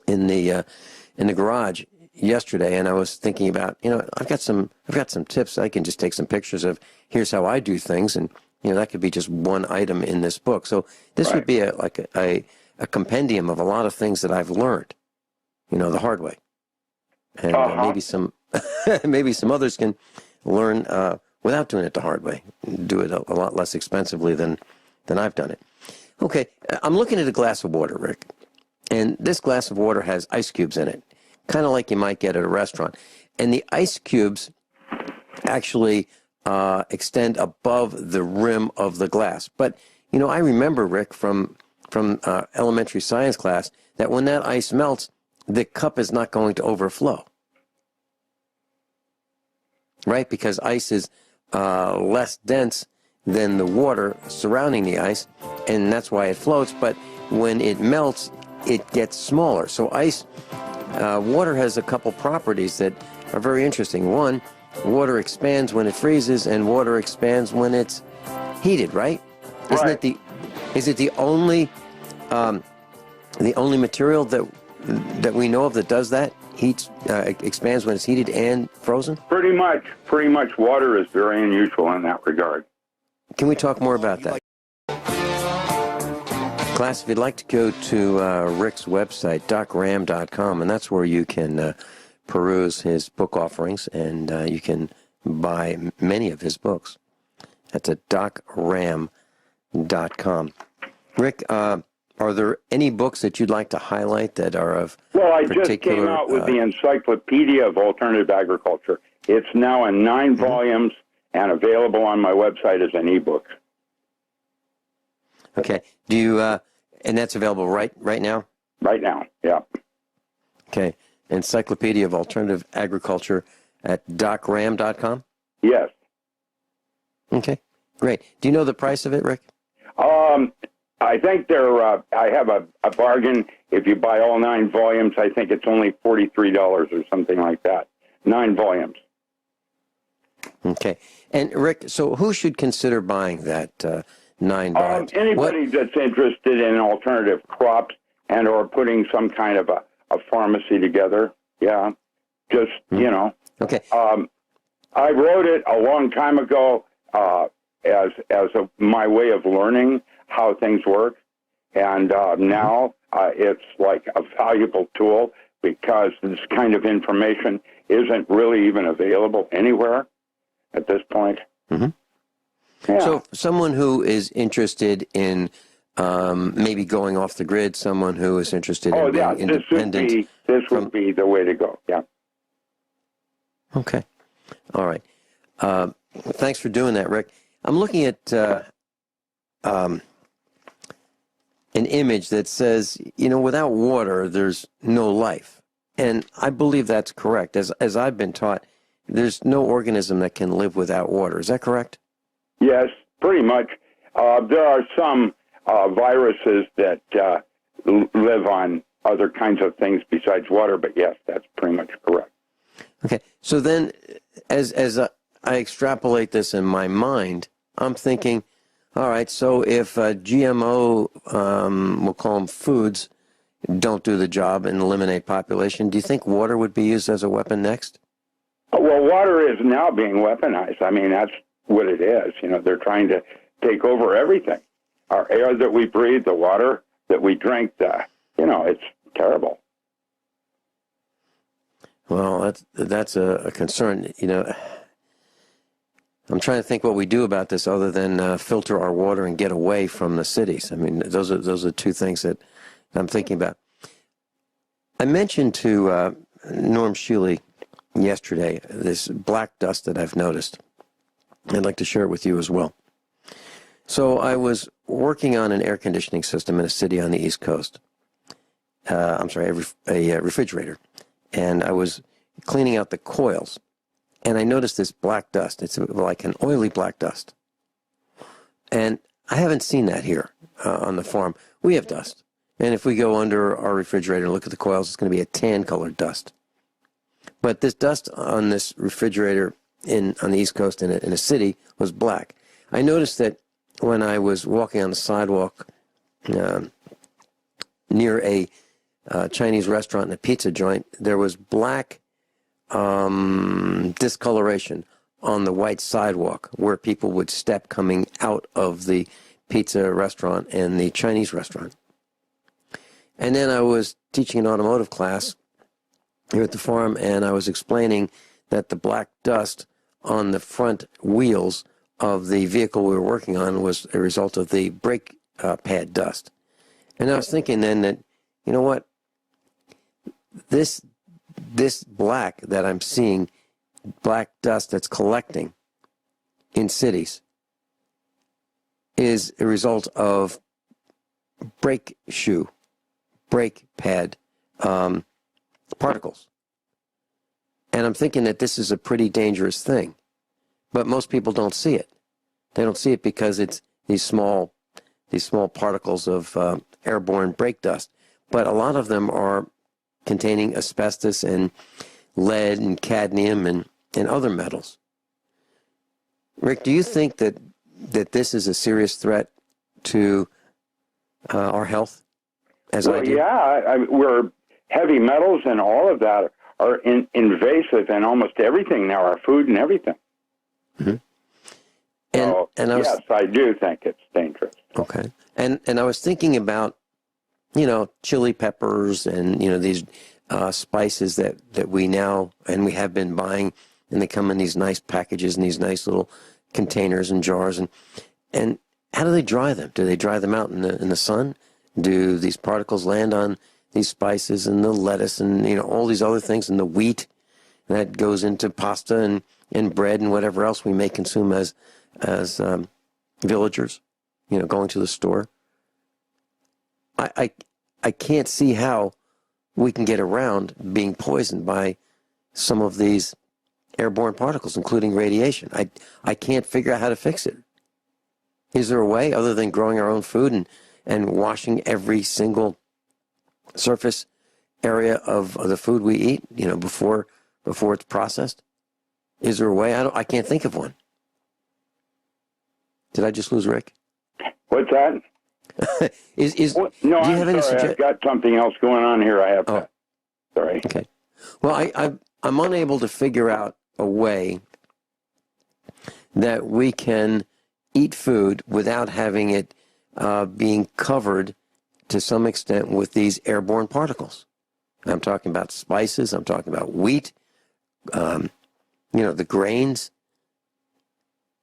in the garage yesterday, and I was thinking about, I've got some tips. I can just take some pictures of here's how I do things, and that could be just one item in this book. So this would be a compendium of a lot of things that I've learned, the hard way, and maybe some others can learn without doing it the hard way, do it a lot less expensively than I've done it. Okay, I'm looking at a glass of water, Rick, and this glass of water has ice cubes in it, kind of like you might get at a restaurant. And the ice cubes actually extend above the rim of the glass. But, I remember, Rick, from elementary science class, that when that ice melts, the cup is not going to overflow. Right? Because ice is less dense than the water surrounding the ice, and that's why it floats. But when it melts, it gets smaller. So water has a couple properties that are very interesting. One, water expands when it freezes, and water expands when it's heated. Right? Is it the only material that we know of that does that? Expands when it's heated and frozen? Pretty much water is very unusual in that regard. Can we talk more about that? Class, if you'd like to go to Rick's website, docram.com, and that's where you can peruse his book offerings, and you can buy many of his books. That's at docram.com. Rick, are there any books that you'd like to highlight that are of particular... Well, I just came out with the Encyclopedia of Alternative Agriculture. It's now in 9 volumes and available on my website as an ebook. Okay. Do you, and that's available right now? Right now, yeah. Okay. Encyclopedia of Alternative Agriculture at docram.com? Yes. Okay. Great. Do you know the price of it, Rick? I think I have a bargain. If you buy all 9 volumes, I think it's only $43 or something like that. 9 volumes. Okay. And Rick, so who should consider buying that 9 volumes? Anybody that's interested in alternative crops and or putting some kind of a pharmacy together. Yeah. Just, Okay. I wrote it a long time ago as my way of learning how things work. And now it's like a valuable tool because this kind of information isn't really even available anywhere at this point. Yeah. So someone who is interested in maybe going off the grid, someone who is interested in being independent. This would be the way to go. Yeah. Okay. All right. Thanks for doing that, Rick. I'm looking at an image that says, without water, there's no life. And I believe that's correct. As I've been taught, there's no organism that can live without water. Is that correct? Yes, pretty much. There are some viruses that live on other kinds of things besides water, but yes, that's pretty much correct. Okay. So then, as I extrapolate this in my mind, I'm thinking, all right, so if GMO, we'll call them foods, don't do the job and eliminate population, do you think water would be used as a weapon next? Well, water is now being weaponized. I mean, that's what it is. They're trying to take over everything. Our air that we breathe, the water that we drink, it's terrible. Well, that's a concern. I'm trying to think what we do about this other than filter our water and get away from the cities. I mean, those are two things that I'm thinking about. I mentioned to Norm Shealy yesterday this black dust that I've noticed. I'd like to share it with you as well. So I was working on an air conditioning system in a city on the East Coast. A refrigerator. And I was cleaning out the coils. And I noticed this black dust. It's like an oily black dust. And I haven't seen that here on the farm. We have dust. And if we go under our refrigerator and look at the coils, it's going to be a tan-colored dust. But this dust on this refrigerator on the East Coast in a city was black. I noticed that when I was walking on the sidewalk near a Chinese restaurant and a pizza joint, there was black discoloration on the white sidewalk where people would step coming out of the pizza restaurant and the Chinese restaurant. And then I was teaching an automotive class here at the farm, and I was explaining that the black dust on the front wheels of the vehicle we were working on was a result of the brake pad dust. And I was thinking then that, you know what, this black that I'm seeing, black dust that's collecting in cities, is a result of brake pad particles. And I'm thinking that this is a pretty dangerous thing. But most people don't see it. They don't see it because it's these small particles of airborne brake dust. But a lot of them are containing asbestos and lead and cadmium and other metals. Rick, do you think that this is a serious threat to our health? We're heavy metals and all of that are invasive in almost everything now, our food and everything. Mm-hmm. Yes, I do think it's dangerous. Okay. And I was thinking about, chili peppers and, these spices that we now, and we have been buying, and they come in these nice packages and these nice little containers and jars. And how do they dry them? Do they dry them out in the sun? Do these particles land on these spices and the lettuce and, all these other things, and the wheat that goes into pasta and bread and whatever else we may consume as villagers, going to the store? I can't see how we can get around being poisoned by some of these airborne particles, including radiation. I can't figure out how to fix it. Is there a way other than growing our own food and washing every single surface area of the food we eat, before it's processed? Is there a way? I can't think of one. Did I just lose Rick? What's that? Do you have any sorry. I've got something else going on here. I have to. Sorry. Okay. Well, I'm unable to figure out a way that we can eat food without having it being covered to some extent with these airborne particles. I'm talking about spices. I'm talking about wheat. The grains.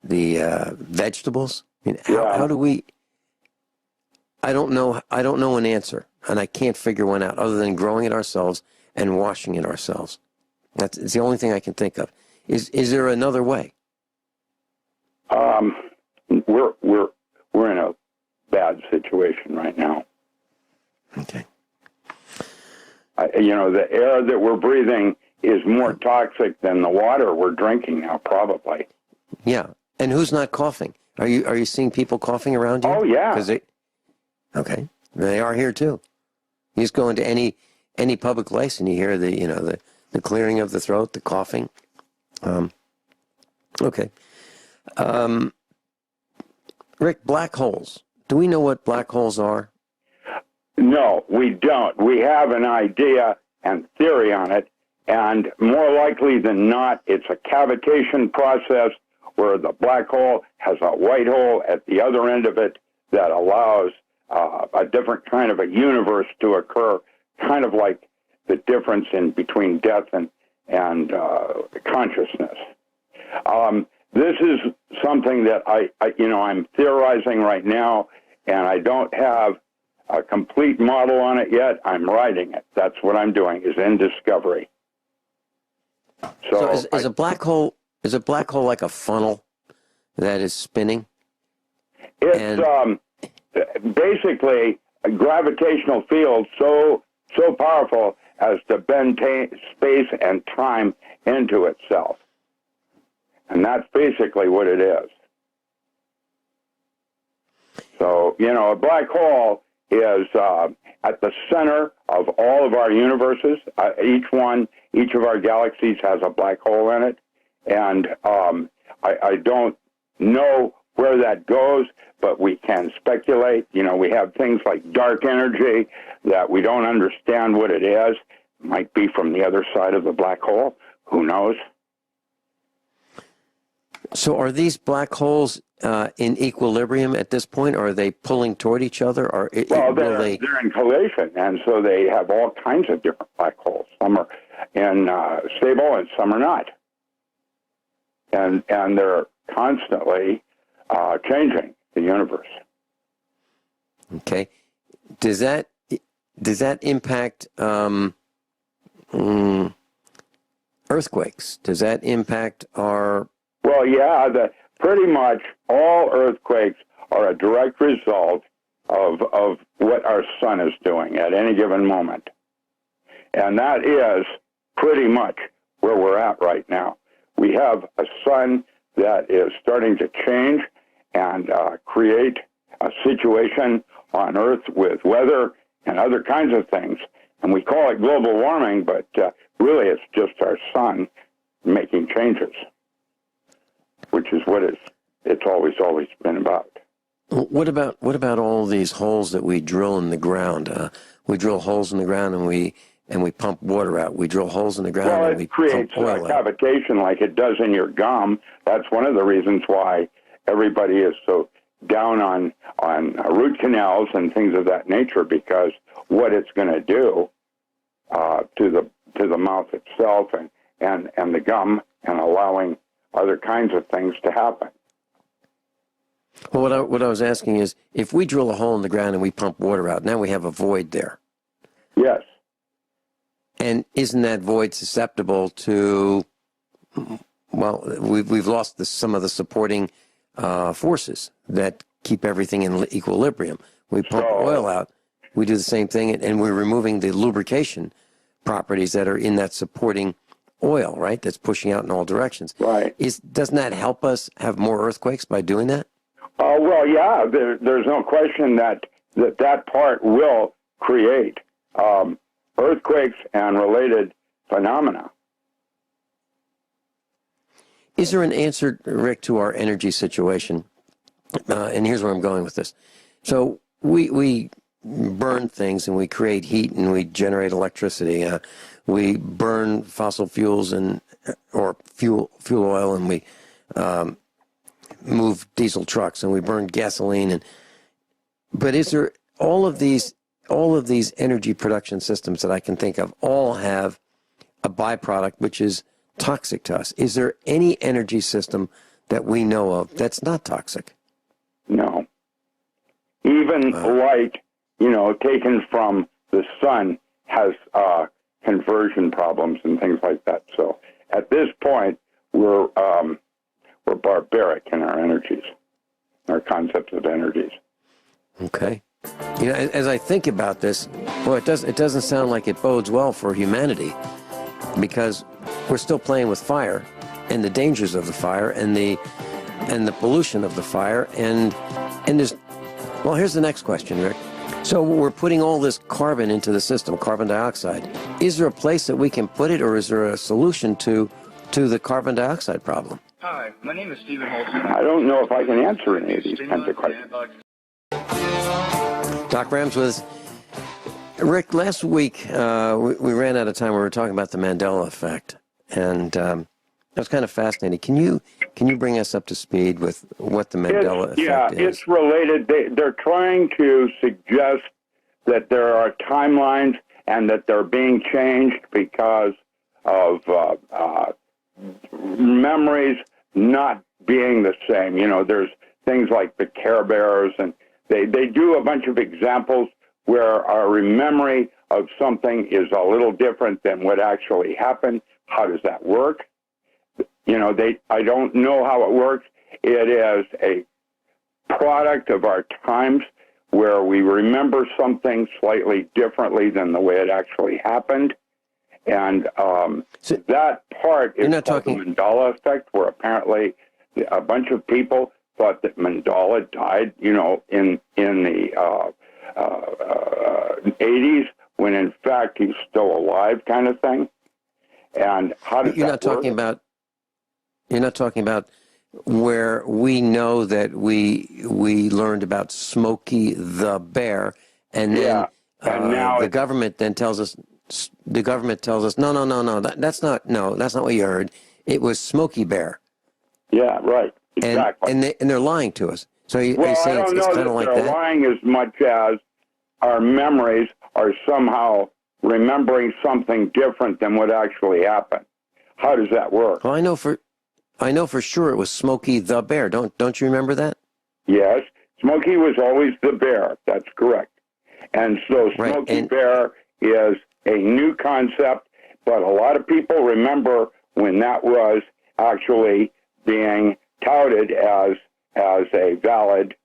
vegetables? I mean, Yeah. how do we? I don't know an answer, and I can't figure one out other than growing it ourselves and washing it ourselves. It's the only thing I can think of. Is there another way? We're in a bad situation right now. Okay. The air that we're breathing is more toxic than the water we're drinking now, probably. Yeah, and who's not coughing? Are you seeing people coughing around you? Oh, yeah. Okay, they are here too. You just go into any public place and you hear the clearing of the throat, the coughing. Okay. Rick, black holes. Do we know what black holes are? No, we don't. We have an idea and theory on it, and more likely than not, it's a cavitation process where the black hole has a white hole at the other end of it that allows a different kind of a universe to occur, kind of like the difference in between death and consciousness. This is something that I'm theorizing right now, and I don't have a complete model on it yet. I'm writing it. That's what I'm doing, is in discovery. So is a black hole like a funnel that is spinning? It's basically a gravitational field so powerful as to bend space and time into itself. And that's basically what it is. So, a black hole is at the center of all of our universes. Each of our galaxies has a black hole in it. And I don't know where that goes, but we can speculate. We have things like dark energy that we don't understand what it is. It might be from the other side of the black hole. Who knows? So are these black holes in equilibrium at this point, or are they pulling toward each other? Or they're in collision, and so they have all kinds of different black holes. Some are stable, and some are not. And they're constantly changing the universe. Okay. Does that impact earthquakes? Does that impact our? Well, yeah. Pretty much all earthquakes are a direct result of what our sun is doing at any given moment, and that is pretty much where we're at right now. We have a sun that is starting to change and create a situation on Earth with weather and other kinds of things. And we call it global warming, but really it's just our sun making changes, which is what it's always been about. What about all these holes that we drill in the ground? We drill holes in the ground and we pump water out. We drill holes in the ground and we creates pump oil out. cavitation like it does in your gum. That's one of the reasons why everybody is so down on root canals and things of that nature, because what it's going to do to the mouth itself and the gum, and allowing other kinds of things to happen. Well, what I was asking is, if we drill a hole in the ground and we pump water out, now we have a void there. Yes. And isn't that void susceptible to? Well, we've lost some of the supporting forces that keep everything in equilibrium. We pump oil out. We do the same thing, and we're removing the lubrication properties that are in that supporting oil, right? That's pushing out in all directions. Right. Doesn't that help us have more earthquakes by doing that? Well, yeah. There's no question that part will create earthquakes and related phenomena. Is there an answer, Rick, to our energy situation? And here's where I'm going with this. So we burn things and we create heat and we generate electricity. We burn fossil fuels or fuel oil, and we move diesel trucks, and we burn gasoline. But is there all of these energy production systems that I can think of all have a byproduct which is toxic to us? Is there any energy system that we know of that's not toxic. No. Even light, taken from the sun has conversion problems and things like that. So at this point, we're barbaric in our energies, our concepts of energies. Okay. As I think about this, well, it doesn't sound like it bodes well for humanity, because we're still playing with fire and the dangers of the fire and the pollution of the fire, and there's, well, here's the next question, Rick. So we're putting all this carbon into the system, carbon dioxide. Is there a place that we can put it, or is there a solution to the carbon dioxide problem? Hi, my name is Stephen Holston. I don't know if I can answer any of these kinds of questions. Doc Rams with us. Rick, last week we ran out of time. We were talking about the Mandela effect, and that was kind of fascinating. Can you bring us up to speed with what the Mandela effect is? Yeah, it's related. They're trying to suggest that there are timelines and that they're being changed because of memories not being the same. There's things like the Care Bears, and they do a bunch of examples where our memory of something is a little different than what actually happened. How does that work? I don't know how it works. It is a product of our times where we remember something slightly differently than the way it actually happened. And so that part is called the Mandela effect, where apparently a bunch of people thought that Mandela died, in the 80s, when in fact he's still alive, kind of thing. And how does that work? You're not talking about where we know that we learned about Smokey the Bear, and then now the government then tells us. The government tells us, no, that's not what you heard. It was Smokey Bear. Yeah, right. Exactly. And they're lying to us. So you're saying I don't know kind of like that? They're lying as much as our memories are somehow remembering something different than what actually happened. How does that work? Well, I know for sure it was Smokey the Bear. Don't you remember that? Yes, Smokey was always the bear. That's correct. And so Smokey Bear is a new concept, but a lot of people remember when that was actually being touted as a valid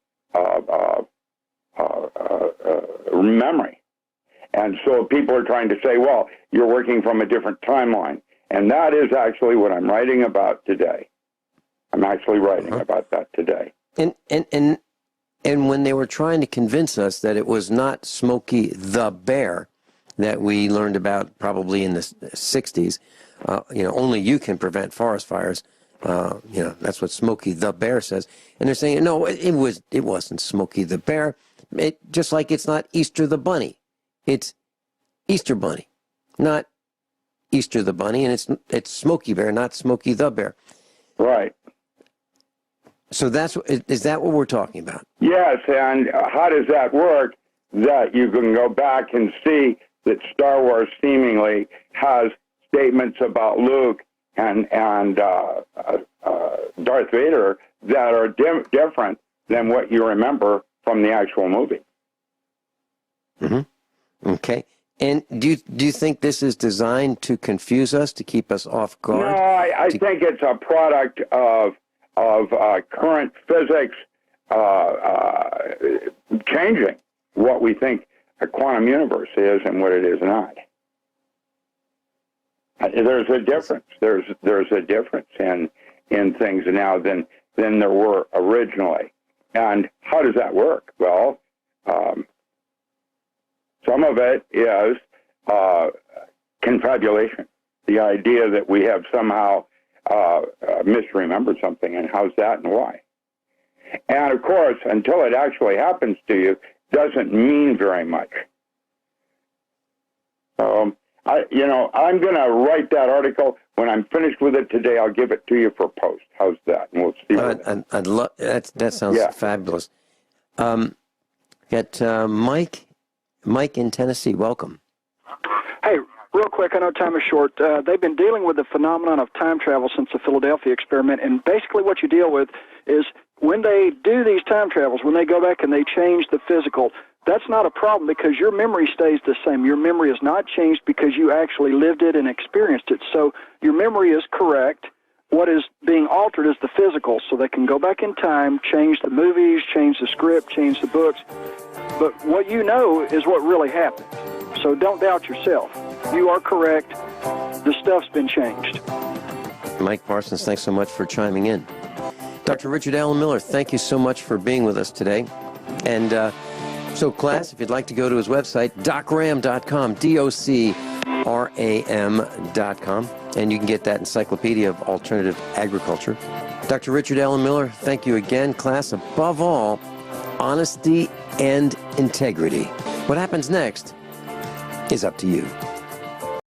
memory. And so people are trying to say, well, you're working from a different timeline. And that is actually what I'm writing about today. I'm actually writing about that today. And when they were trying to convince us that it was not Smokey the Bear that we learned about probably in the 60s, only you can prevent forest fires. That's what Smokey the Bear says. And they're saying, no, it wasn't Smokey the Bear. Just like it's not Easter the Bunny. It's Easter Bunny, not Easter the Bunny, and it's Smokey Bear, not Smokey the Bear. Right. So is that what we're talking about? Yes, and how does that work? That you can go back and see that Star Wars seemingly has statements about Luke and Darth Vader that are different than what you remember from the actual movie. Mm-hmm. Okay. And do you think this is designed to confuse us, to keep us off guard? No, I think it's a product of current physics changing what we think a quantum universe is and what it is not. There's a difference. There's a difference in things now than there were originally. And how does that work? Well, some of it is confabulation, the idea that we have somehow misremembered something, and how's that and why. And of course, until it actually happens to you, doesn't mean very much. I'm going to write that article. When I'm finished with it today, I'll give it to you for post. How's that? And we'll see. I'd love that. Sounds fabulous. Got Mike in Tennessee. Welcome. Hey, Real quick, I know time is short. They've been dealing with the phenomenon of time travel since the Philadelphia experiment, and basically what you deal with is when they do these time travels, when they go back and they change the physical, that's not a problem because your memory stays the same. Your memory is not changed because you actually lived it and experienced it. So your memory is correct. What is being altered is the physical, so they can go back in time, change the movies, change the script, change the books. But what you know is what really happened. So don't doubt yourself. You are correct. The stuff's been changed. Mike Parsons, thanks so much for chiming in. Dr. Richard Alan Miller, thank you so much for being with us today. And so, class, if you'd like to go to his website, docram.com, docram.com, and you can get that encyclopedia of alternative agriculture. Dr. Richard Alan Miller, thank you again. Class, above all, honesty and integrity. What happens next is up to you.